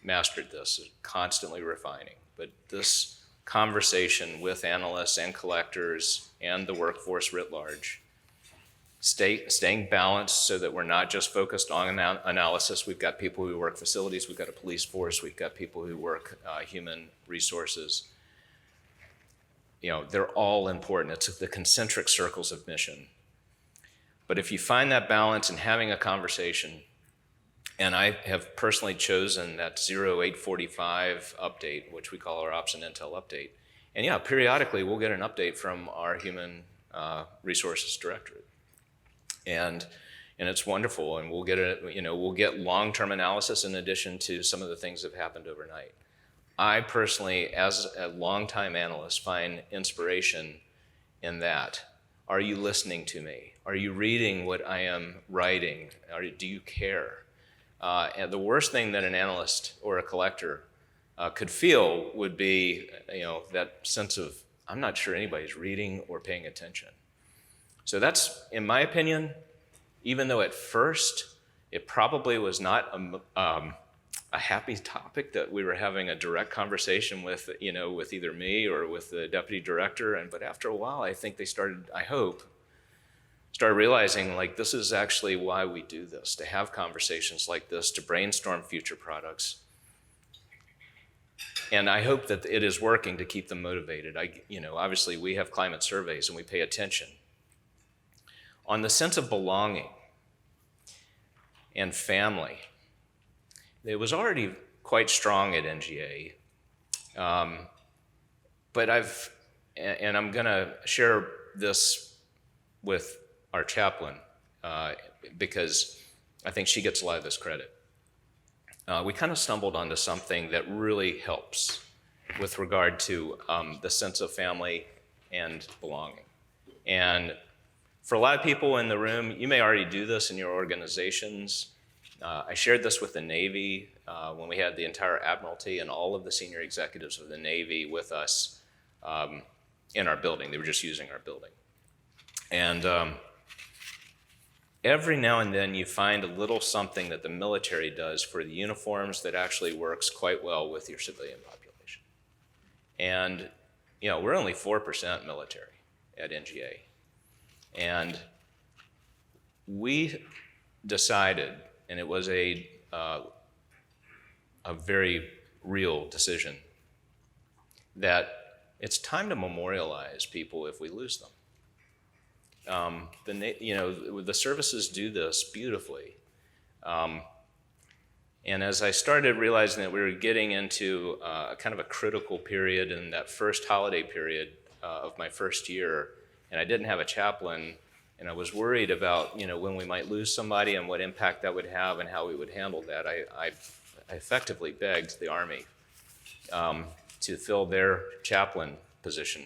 mastered this, constantly refining, but this conversation with analysts and collectors and the workforce writ large, staying balanced so that we're not just focused on analysis. We've got people who work facilities, we've got a police force, we've got people who work human resources. They're all important. It's the concentric circles of mission. But if you find that balance in having a conversation, and I have personally chosen that 0845 update, which we call our Ops and Intel update. And yeah, periodically we'll get an update from our Human Resources Directorate. And it's wonderful, and we'll get long-term analysis in addition to some of the things that have happened overnight. I personally, as a longtime analyst, find inspiration in that. Are you listening to me? Are you reading what I am writing? Do you care? And the worst thing that an analyst or a collector could feel would be, that sense of, I'm not sure anybody's reading or paying attention. So that's, in my opinion, even though at first it probably was not a happy topic that we were having a direct conversation with, with either me or with the deputy director, but after a while, I think they started realizing, like, this is actually why we do this, to have conversations like this, to brainstorm future products. And I hope that it is working to keep them motivated. Obviously we have climate surveys and we pay attention. On the sense of belonging and family, it was already quite strong at NGA. But I'm gonna share this with our chaplain, because I think she gets a lot of this credit. We kind of stumbled onto something that really helps with regard to the sense of family and belonging. And for a lot of people in the room, you may already do this in your organizations. I shared this with the Navy when we had the entire Admiralty and all of the senior executives of the Navy with us in our building. They were just using our building. And every now and then you find a little something that the military does for the uniforms that actually works quite well with your civilian population. And, we're only 4% military at NGA. And we decided, and it was a very real decision, that it's time to memorialize people if we lose them. The services do this beautifully. And as I started realizing that we were getting into a kind of a critical period in that first holiday period of my first year, and I didn't have a chaplain, and I was worried about, when we might lose somebody and what impact that would have and how we would handle that, I I effectively begged the Army to fill their chaplain position.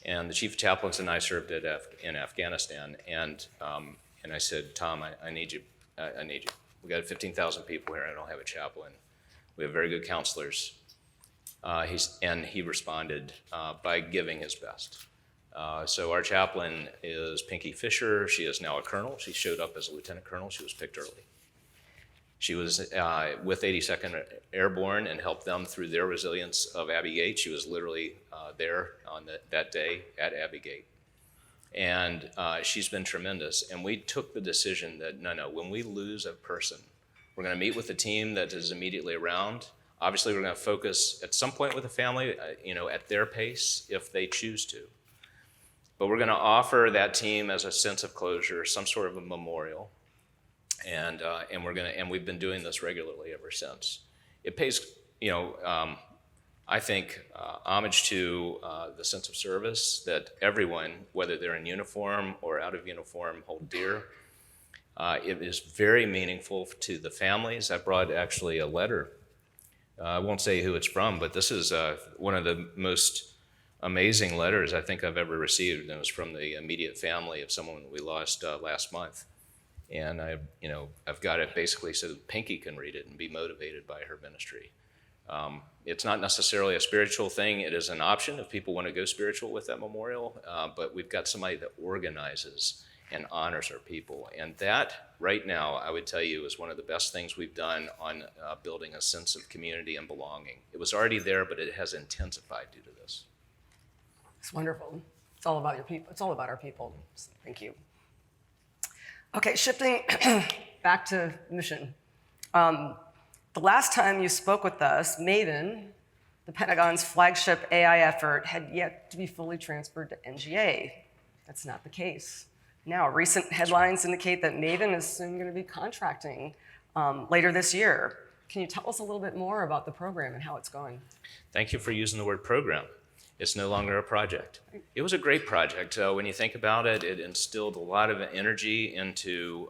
And the chief of chaplains and I served in Afghanistan, and I said, Tom, I need you. I need you. We got 15,000 people here, and I don't have a chaplain. We have very good counselors. He responded by giving his best. So our chaplain is Pinky Fisher. She is now a colonel. She showed up as a lieutenant colonel. She was picked early. She was with 82nd Airborne and helped them through their resilience of Abbey Gate. She was literally there on that day at Abbey Gate. And she's been tremendous. And we took the decision that, no, when we lose a person, we're going to meet with the team that is immediately around. Obviously, we're going to focus at some point with the family, at their pace if they choose to. But we're going to offer that team as a sense of closure, some sort of a memorial. And we've been doing this regularly ever since. It pays, I think, homage to the sense of service that everyone, whether they're in uniform or out of uniform, hold dear. It is very meaningful to the families. I brought actually a letter. I won't say who it's from, but this is one of the most amazing letters I think I've ever received. And it was from the immediate family of someone we lost last month. And I've got it basically so that Pinky can read it and be motivated by her ministry. It's not necessarily a spiritual thing. It is an option if people want to go spiritual with that memorial. But we've got somebody that organizes and honors our people. And that, right now, I would tell you, is one of the best things we've done on building a sense of community and belonging. It was already there, but it has intensified due to this. It's wonderful. It's all about your people. It's all about our people. So thank you. Okay, shifting back to mission. The last time you spoke with us, Maven, the Pentagon's flagship AI effort, had yet to be fully transferred to NGA. That's not the case. Now, recent headlines indicate that Maven is soon going to be contracting later this year. Can you tell us a little bit more about the program and how it's going? Thank you for using the word program. It's no longer a project. It was a great project. When you think about it, it instilled a lot of energy into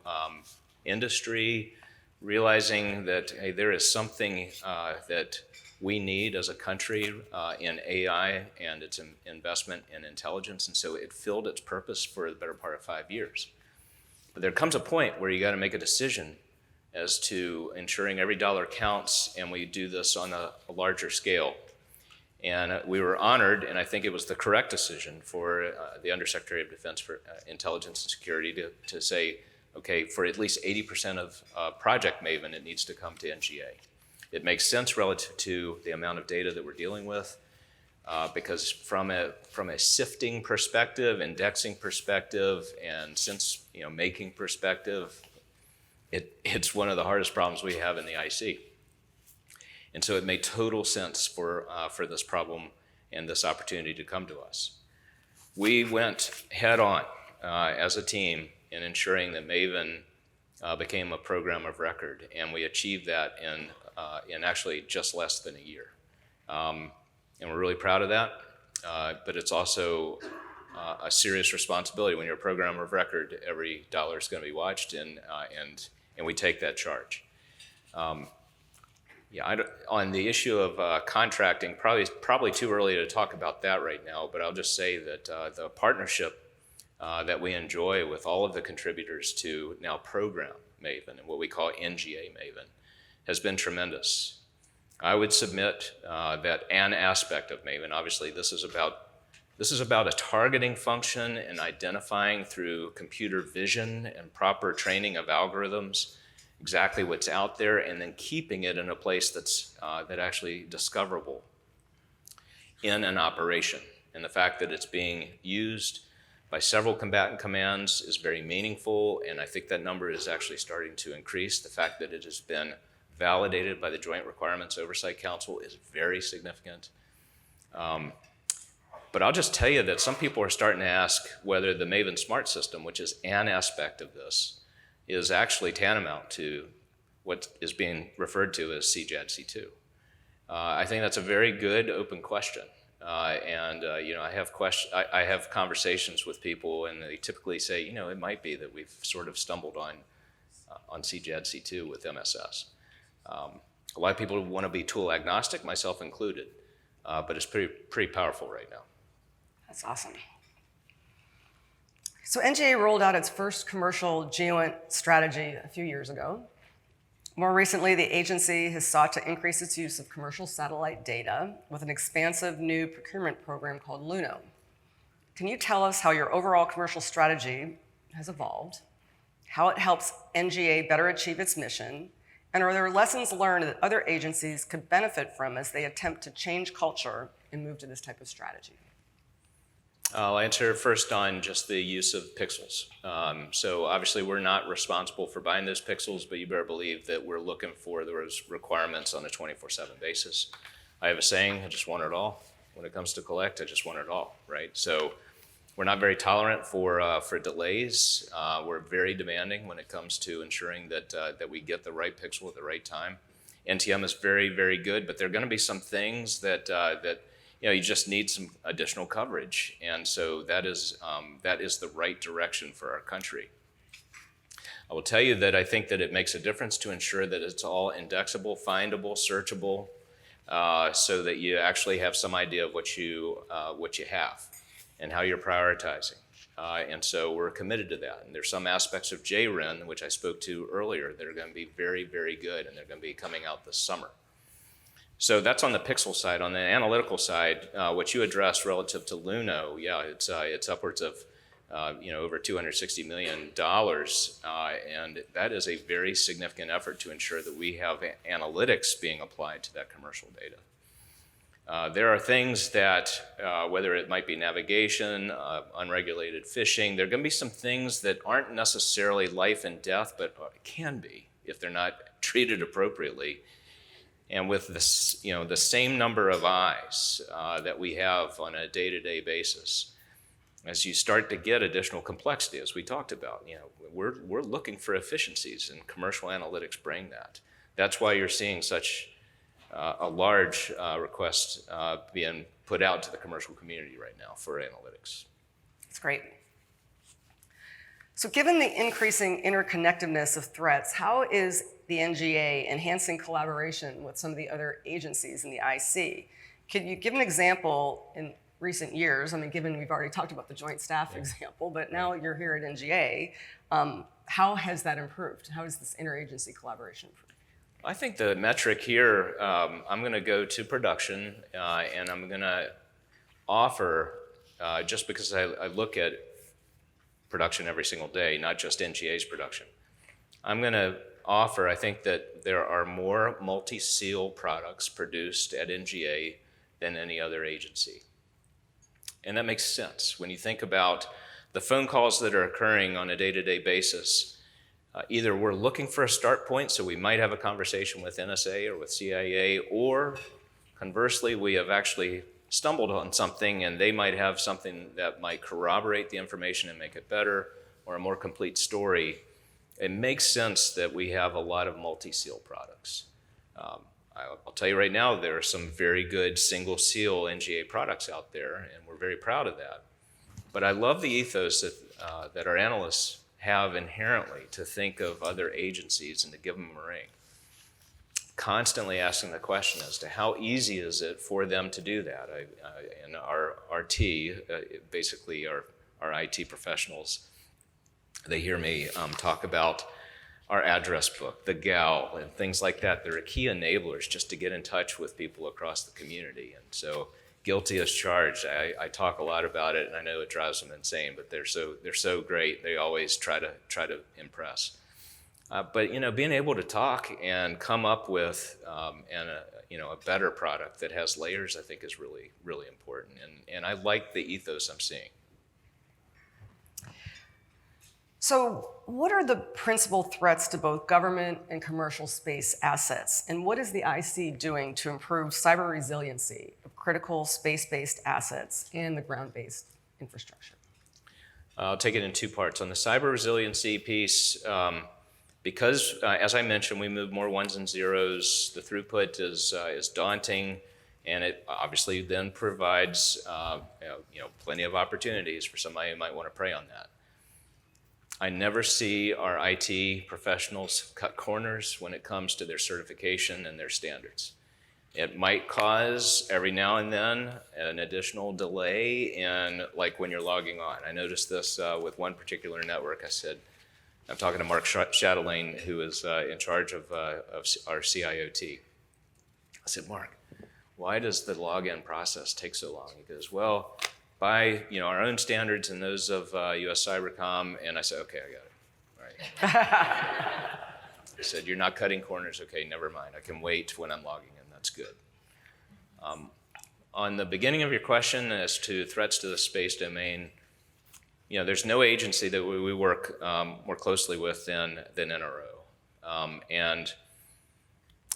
industry, realizing that, hey, there is something that we need as a country in AI and its investment in intelligence. And so it filled its purpose for the better part of 5 years. But there comes a point where you got to make a decision as to ensuring every dollar counts, and we do this on a larger scale. And we were honored, and I think it was the correct decision for the Undersecretary of Defense for Intelligence and Security to say, okay, for at least 80% of Project Maven, it needs to come to NGA. It makes sense relative to the amount of data that we're dealing with, because from a sifting perspective, indexing perspective, and sense making perspective, it's one of the hardest problems we have in the IC. And so it made total sense for this problem and this opportunity to come to us. We went head on as a team in ensuring that Maven became a program of record, and we achieved that in actually just less than a year. And we're really proud of that, but it's also a serious responsibility. When you're a program of record, every dollar is going to be watched, and we take that charge. On the issue of contracting, probably too early to talk about that right now, but I'll just say that the partnership that we enjoy with all of the contributors to now program Maven and what we call NGA Maven has been tremendous. I would submit that an aspect of Maven, obviously this is about a targeting function and identifying through computer vision and proper training of algorithms exactly what's out there, and then keeping it in a place that's actually discoverable in an operation. And the fact that it's being used by several combatant commands is very meaningful, and I think that number is actually starting to increase. The fact that it has been validated by the Joint Requirements Oversight Council is very significant. But I'll just tell you that some people are starting to ask whether the Maven Smart System, which is an aspect of this, is actually tantamount to what is being referred to as CJAD-C2. I think that's a very good open question. I have conversations with people, and they typically say, it might be that we've sort of stumbled on CJAD-C2 with MSS. A lot of people want to be tool agnostic, myself included, but it's pretty powerful right now. That's awesome. So NGA rolled out its first commercial GEOINT strategy a few years ago. More recently, the agency has sought to increase its use of commercial satellite data with an expansive new procurement program called LUNO. Can you tell us how your overall commercial strategy has evolved, how it helps NGA better achieve its mission, and are there lessons learned that other agencies could benefit from as they attempt to change culture and move to this type of strategy? I'll answer first on just the use of pixels. So obviously we're not responsible for buying those pixels, but you better believe that we're looking for those requirements on a 24/7 basis. I have a saying, I just want it all. When it comes to collect, I just want it all, right? So we're not very tolerant for delays. We're very demanding when it comes to ensuring that we get the right pixel at the right time. NTM is very, very good, but there are going to be some things that you just need some additional coverage, and so that is the right direction for our country. I will tell you that I think that it makes a difference to ensure that it's all indexable, findable, searchable, so that you actually have some idea of what you have and how you're prioritizing. And so we're committed to that. And there's some aspects of JREN, which I spoke to earlier, that are going to be very, very good, and they're going to be coming out this summer. So that's on the pixel side. On the analytical side, what you addressed relative to LUNO, yeah, it's upwards of over $260 million, and that is a very significant effort to ensure that we have analytics being applied to that commercial data. There are things that, whether it might be navigation, unregulated fishing, there are going to be some things that aren't necessarily life and death, but can be if they're not treated appropriately. And with this, the same number of eyes that we have on a day-to-day basis, as you start to get additional complexity, as we talked about, we're looking for efficiencies, and commercial analytics bring that. That's why you're seeing such a large request being put out to the commercial community right now for analytics. That's great. So given the increasing interconnectedness of threats, how is the NGA enhancing collaboration with some of the other agencies in the IC? Could you give an example in recent years? I mean, given we've already talked about the joint staff example, but now you're here at NGA, how has that improved? How has this interagency collaboration improved? I think the metric here, I'm going to go to production, and I'm going to offer, just because I look at production every single day, not just NGA's production, I'm going to offer, I think that there are more multi-seal products produced at NGA than any other agency. And that makes sense. When you think about the phone calls that are occurring on a day-to-day basis, either we're looking for a start point, so we might have a conversation with NSA or with CIA, or conversely, we have actually stumbled on something and they might have something that might corroborate the information and make it better, or a more complete story. It makes sense that we have a lot of multi-seal products. I'll tell you right now, there are some very good single-seal NGA products out there, and we're very proud of that. But I love the ethos that our analysts have inherently to think of other agencies and to give them a ring. Constantly asking the question as to how easy is it for them to do that. And our RT, basically our IT professionals, they hear me talk about our address book, the GAL, and things like that. They're key enablers just to get in touch with people across the community. And so, guilty as charged. I talk a lot about it, and I know it drives them insane, but they're so great. They always try to impress. But being able to talk and come up with a better product that has layers, I think, is really, really important. And I like the ethos I'm seeing. So what are the principal threats to both government and commercial space assets? And what is the IC doing to improve cyber resiliency of critical space-based assets and the ground-based infrastructure? I'll take it in two parts. On the cyber resiliency piece, because, as I mentioned, we move more ones and zeros, the throughput is daunting, and it obviously then provides plenty of opportunities for somebody who might want to prey on that. I never see our IT professionals cut corners when it comes to their certification and their standards. It might cause every now and then an additional delay in, like when you're logging on. I noticed this with one particular network. I'm talking to Mark Chatelain, who is in charge of our CIOT. I said, Mark, why does the login process take so long? He goes, well, by our own standards and those of US Cybercom. And I said, okay, I got it. All right. I said, you're not cutting corners. Okay, never mind. I can wait when I'm logging in. That's good. On the beginning of your question as to threats to the space domain, there's no agency that we work more closely with than NRO.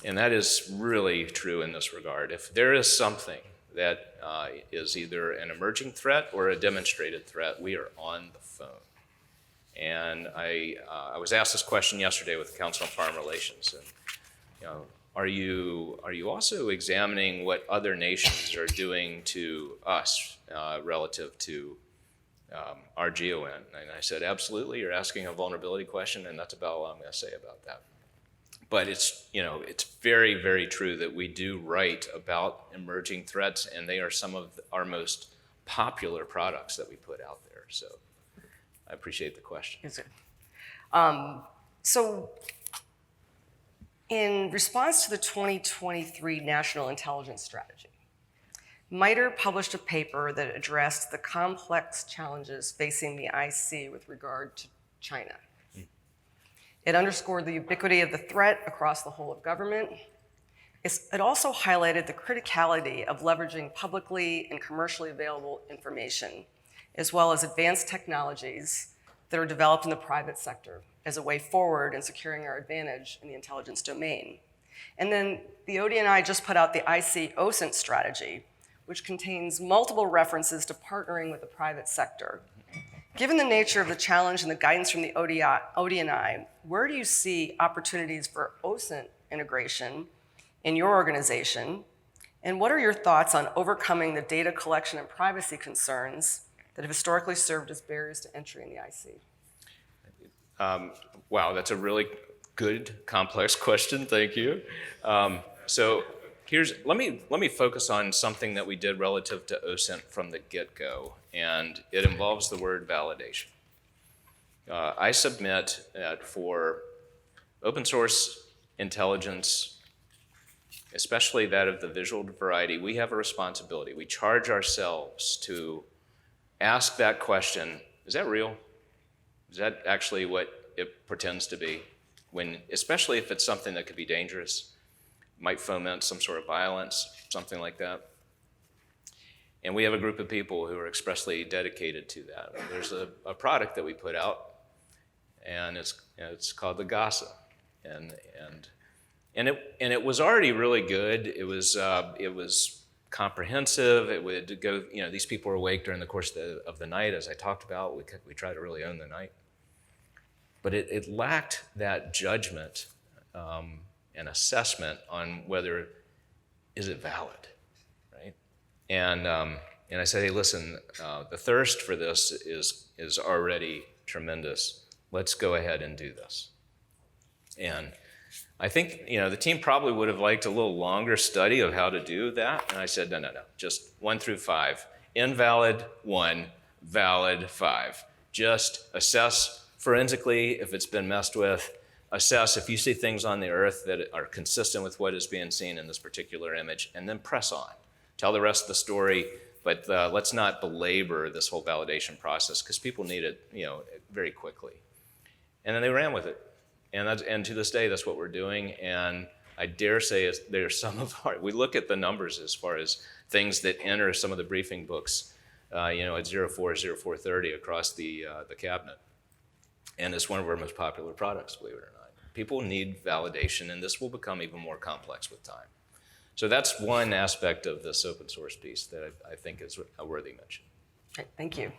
And that is really true in this regard. If there is something that is either an emerging threat or a demonstrated threat, we are on the phone. And I was asked this question yesterday with the Council on Foreign Relations. And, are you also examining what other nations are doing to us relative to our GON? And I said, absolutely, you're asking a vulnerability question, and that's about all I'm going to say about that. But it's very, very true that we do write about emerging threats, and they are some of our most popular products that we put out there. So I appreciate the question. Yes, sir. So in response to the 2023 National Intelligence Strategy, MITRE published a paper that addressed the complex challenges facing the IC with regard to China. It underscored the ubiquity of the threat across the whole of government. It also highlighted the criticality of leveraging publicly and commercially available information, as well as advanced technologies that are developed in the private sector as a way forward in securing our advantage in the intelligence domain. And then the ODNI just put out the IC OSINT strategy, which contains multiple references to partnering with the private sector. Given the nature of the challenge and the guidance from the ODNI, where do you see opportunities for OSINT integration in your organization? And what are your thoughts on overcoming the data collection and privacy concerns that have historically served as barriers to entry in the IC? Wow, that's a really good, complex question. Thank you. So let me focus on something that we did relative to OSINT from the get-go, and it involves the word validation. I submit that for open source intelligence, especially that of the visual variety, we have a responsibility. We charge ourselves to ask that question, is that real? Is that actually what it pretends to be? Especially if it's something that could be dangerous, might foment some sort of violence, something like that. And we have a group of people who are expressly dedicated to that. There's a product that we put out, and it's called the GASA. And it was already really good. It was comprehensive. It would go, these people were awake during the course of the night, as I talked about. We try to really own the night. But it lacked that judgment and assessment on whether is it valid, right? And I say, hey, listen, the thirst for this is already tremendous. Let's go ahead and do this. And I think the team probably would have liked a little longer study of how to do that. And I said, no, just 1 through 5. Invalid 1, valid 5. Just assess forensically if it's been messed with. Assess if you see things on the earth that are consistent with what is being seen in this particular image, and then press on. Tell the rest of the story, but let's not belabor this whole validation process because people need it, very quickly. And then they ran with it. And to this day, that's what we're doing. And I dare say there's some of we look at the numbers as far as things that enter some of the briefing books, at 04, 0430 across the cabinet. And it's one of our most popular products, believe it or not. People need validation, and this will become even more complex with time. So that's one aspect of this open source piece that I think is a worthy mention. Okay, thank you.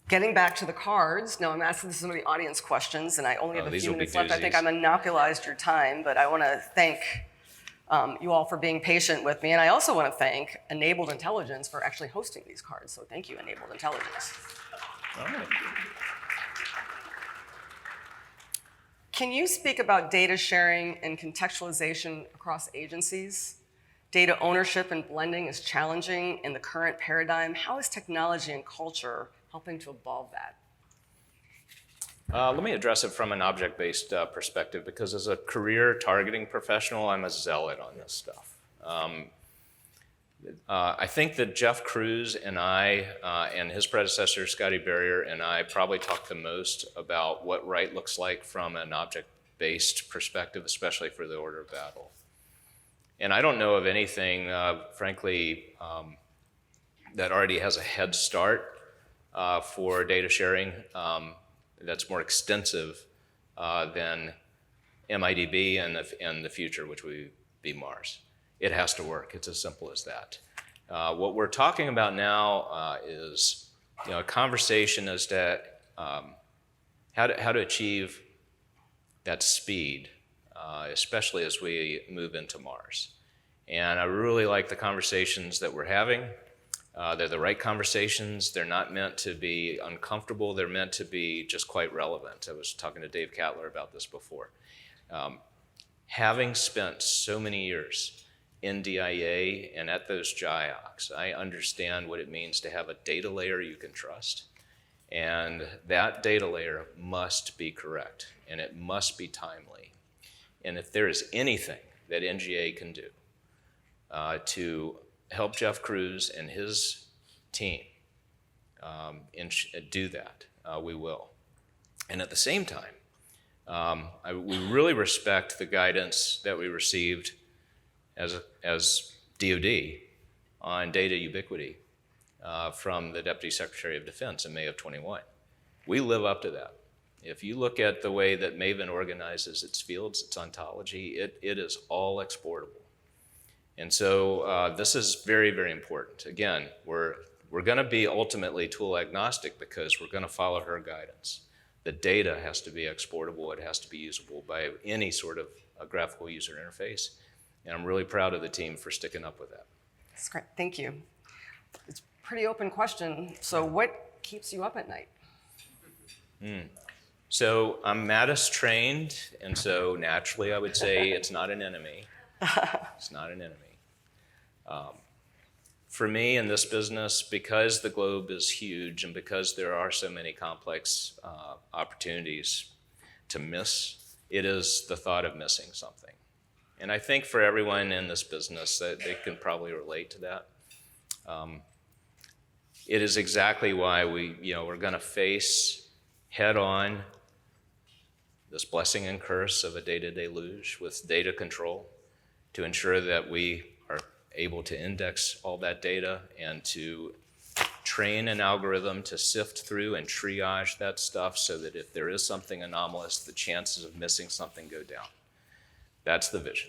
Getting back to the cards, now I'm asking some of the audience questions, and I only have a few minutes left. I think I monopolized your time, but I want to thank you all for being patient with me, and I also want to thank Enabled Intelligence for actually hosting these cards. So thank you, Enabled Intelligence. All right. Can you speak about data sharing and contextualization across agencies? Data ownership and blending is challenging in the current paradigm. How is technology and culture helping to evolve that? Let me address it from an object-based perspective, because as a career targeting professional, I'm a zealot on this stuff. I think that Jeff Cruz and I, and his predecessor, Scotty Barrier, and I probably talked the most about what right looks like from an object-based perspective, especially for the order of battle. And I don't know of anything, frankly, that already has a head start for data sharing that's more extensive than MIDB and the future, which would be Mars. It has to work. It's as simple as that. What we're talking about now is a conversation as to how to achieve that speed, especially as we move into Mars. And I really like the conversations that we're having. They're the right conversations. They're not meant to be uncomfortable. They're meant to be just quite relevant. I was talking to Dave Cattler about this before. Having spent so many years in DIA and at those JIOCs, I understand what it means to have a data layer you can trust. And that data layer must be correct, and it must be timely. And if there is anything that NGA can do to help Jeff Cruz and his team do that, we will. And at the same time, we really respect the guidance that we received as DoD on data ubiquity from the Deputy Secretary of Defense in May of 21. We live up to that. If you look at the way that Maven organizes its fields, its ontology, it is all exportable. And so this is very, very important. Again, we're going to be ultimately tool agnostic because we're going to follow her guidance. The data has to be exportable. It has to be usable by any sort of graphical user interface. And I'm really proud of the team for sticking up with that. That's great. Thank you. It's a pretty open question. So what keeps you up at night? So I'm MADIS trained, and so naturally I would say it's not an enemy. It's not an enemy. For me in this business, because the globe is huge and because there are so many complex opportunities to miss, it is the thought of missing something. And I think for everyone in this business that they can probably relate to that. It is exactly why we're going to face head on this blessing and curse of a data deluge with data control to ensure that we are able to index all that data and to train an algorithm to sift through and triage that stuff so that if there is something anomalous, the chances of missing something go down. That's the vision.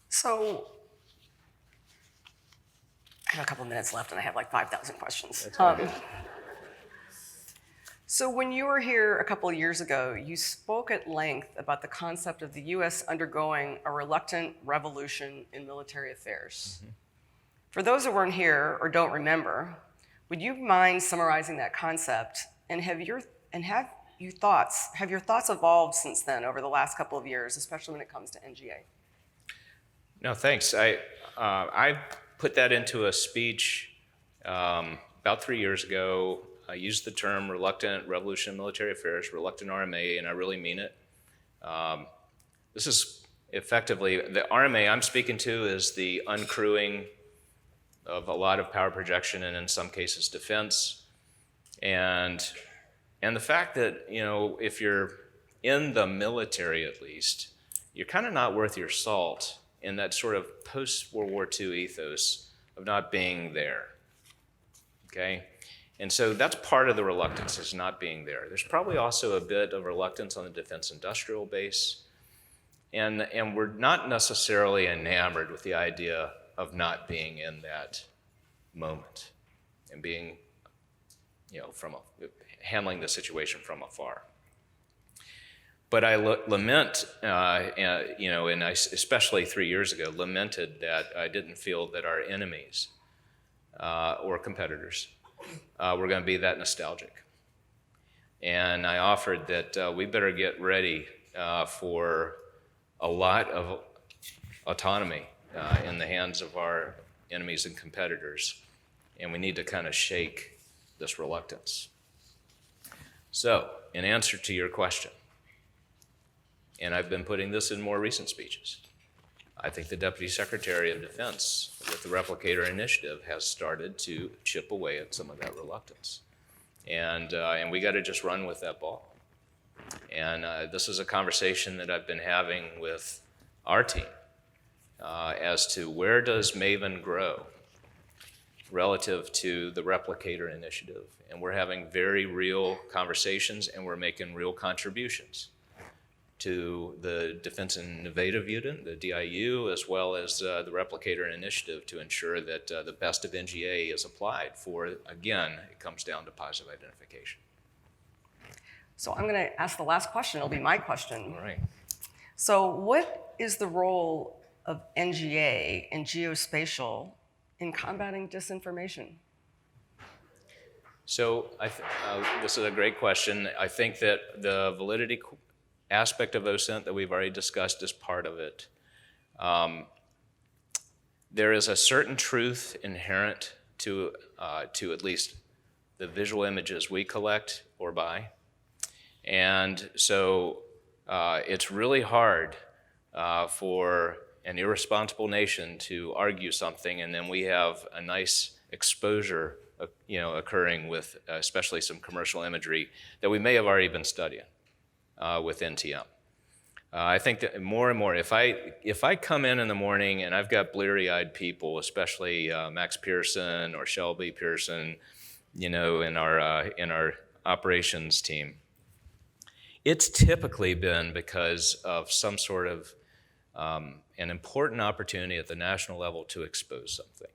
So I have a couple minutes left and I have like 5,000 questions. So when you were here a couple of years ago, you spoke at length about the concept of the US undergoing a reluctant revolution in military affairs. Mm-hmm. For those that weren't here or don't remember, would you mind summarizing that concept, and have your thoughts evolved since then over the last couple of years, especially when it comes to NGA? No, thanks. I put that into a speech about 3 years ago. I used the term reluctant revolution in military affairs, reluctant RMA, and I really mean it. This is effectively, the RMA I'm speaking to is the uncrewing of a lot of power projection and in some cases defense. And the fact that, if you're in the military at least, you're kind of not worth your salt in that sort of post-World War II ethos of not being there, okay? And so that's part of the reluctance, is not being there. There's probably also a bit of reluctance on the defense industrial base, and we're not necessarily enamored with the idea of not being in that moment and being, handling the situation from afar. But I lament, and I especially 3 years ago, lamented that I didn't feel that our enemies or competitors we're going to be that nostalgic. And I offered that we better get ready for a lot of autonomy in the hands of our enemies and competitors, and we need to kind of shake this reluctance. So, in answer to your question, and I've been putting this in more recent speeches, I think the Deputy Secretary of Defense, with the Replicator Initiative, has started to chip away at some of that reluctance. And we got to just run with that ball. And this is a conversation that I've been having with our team as to where does MAVEN grow relative to the Replicator Initiative. And we're having very real conversations, and we're making real contributions to the Defense Innovative Unit, the DIU, as well as the Replicator Initiative, to ensure that the best of NGA is applied for, again, it comes down to positive identification. So I'm going to ask the last question. It'll be my question. All right. So what is the role of NGA and geospatial in combating disinformation? So this is a great question. I think that the validity aspect of OSINT that we've already discussed is part of it. There is a certain truth inherent to at least the visual images we collect or buy. And so it's really hard for an irresponsible nation to argue something, and then we have a nice exposure occurring with especially some commercial imagery that we may have already been studying with NTM. I think that more and more, if I come in the morning and I've got bleary-eyed people, especially Max Pearson or Shelby Pearson, in our operations team, it's typically been because of some sort of an important opportunity at the national level to expose something.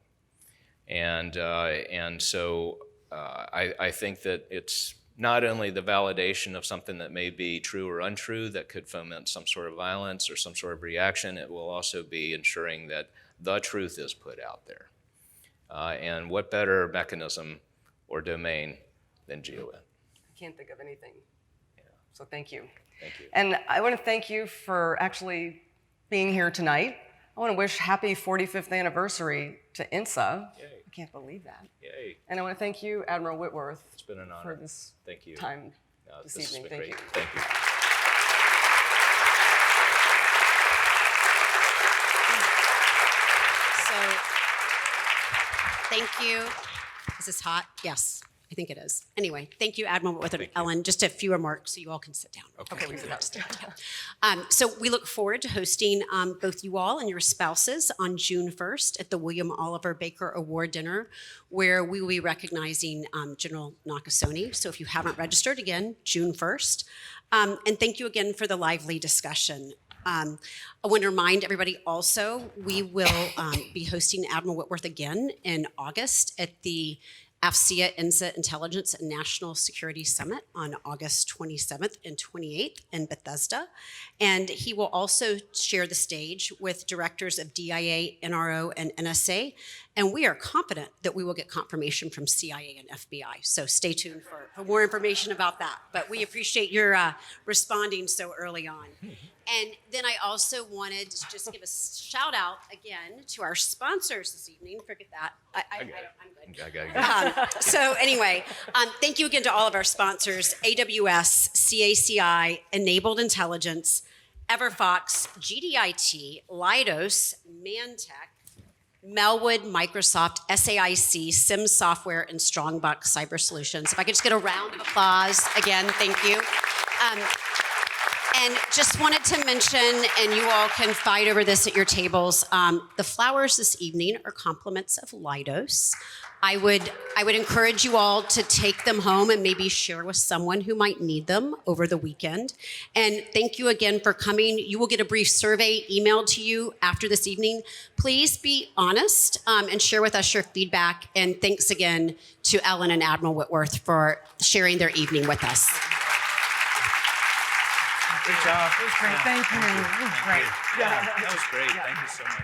And so I think that it's not only the validation of something that may be true or untrue that could foment some sort of violence or some sort of reaction, it will also be ensuring that the truth is put out there. And what better mechanism or domain than GON? I can't think of anything. Yeah. So thank you. Thank you. And I want to thank you for actually being here tonight. I want to wish happy 45th anniversary to INSA. Yay. I can't believe that. Yay. And I want to thank you, Admiral Whitworth, It's been an honor. for this Thank you. time This this has evening. been Thank great. you. Thank you. So, thank you. Is this hot? Yes, I think it is. Anyway, thank you, Admiral Whitworth and Ellen. Just a few remarks so you all can sit down. Okay, we can sit down. So we look forward to hosting both you all and your spouses on June 1st at the William Oliver Baker Award Dinner, where we will be recognizing General Nakasone. So if you haven't registered, again, June 1st. And thank you again for the lively discussion. I want to remind everybody also, we will be hosting Admiral Whitworth again in August at the AFCEA INSA Intelligence and National Security Summit on August 27th and 28th in Bethesda. And he will also share the stage with directors of DIA, NRO, and NSA. And we are confident that we will get confirmation from CIA and FBI. So stay tuned for more information about that. But we appreciate your responding so early on. And then I also wanted to just give a shout out again to our sponsors this evening. Forget that. I'm good. So anyway, thank you again to all of our sponsors: AWS, CACI, Enabled Intelligence, EverFox, GDIT, Leidos, Mantech, Melwood, Microsoft, SAIC, Sims Software, and Strongbuck Cyber Solutions. If I could just get a round of applause again, thank you. And just wanted to mention, and you all can fight over this at your tables, the flowers this evening are compliments of Leidos. I would encourage you all to take them home and maybe share with someone who might need them over the weekend. And thank you again for coming. You will get a brief survey emailed to you after this evening. Please be honest and share with us your feedback. And thanks again to Ellen and Admiral Whitworth for sharing their evening with us. Good job. It was great. Thank you. It was great. Yeah, that was great. Thank you so much.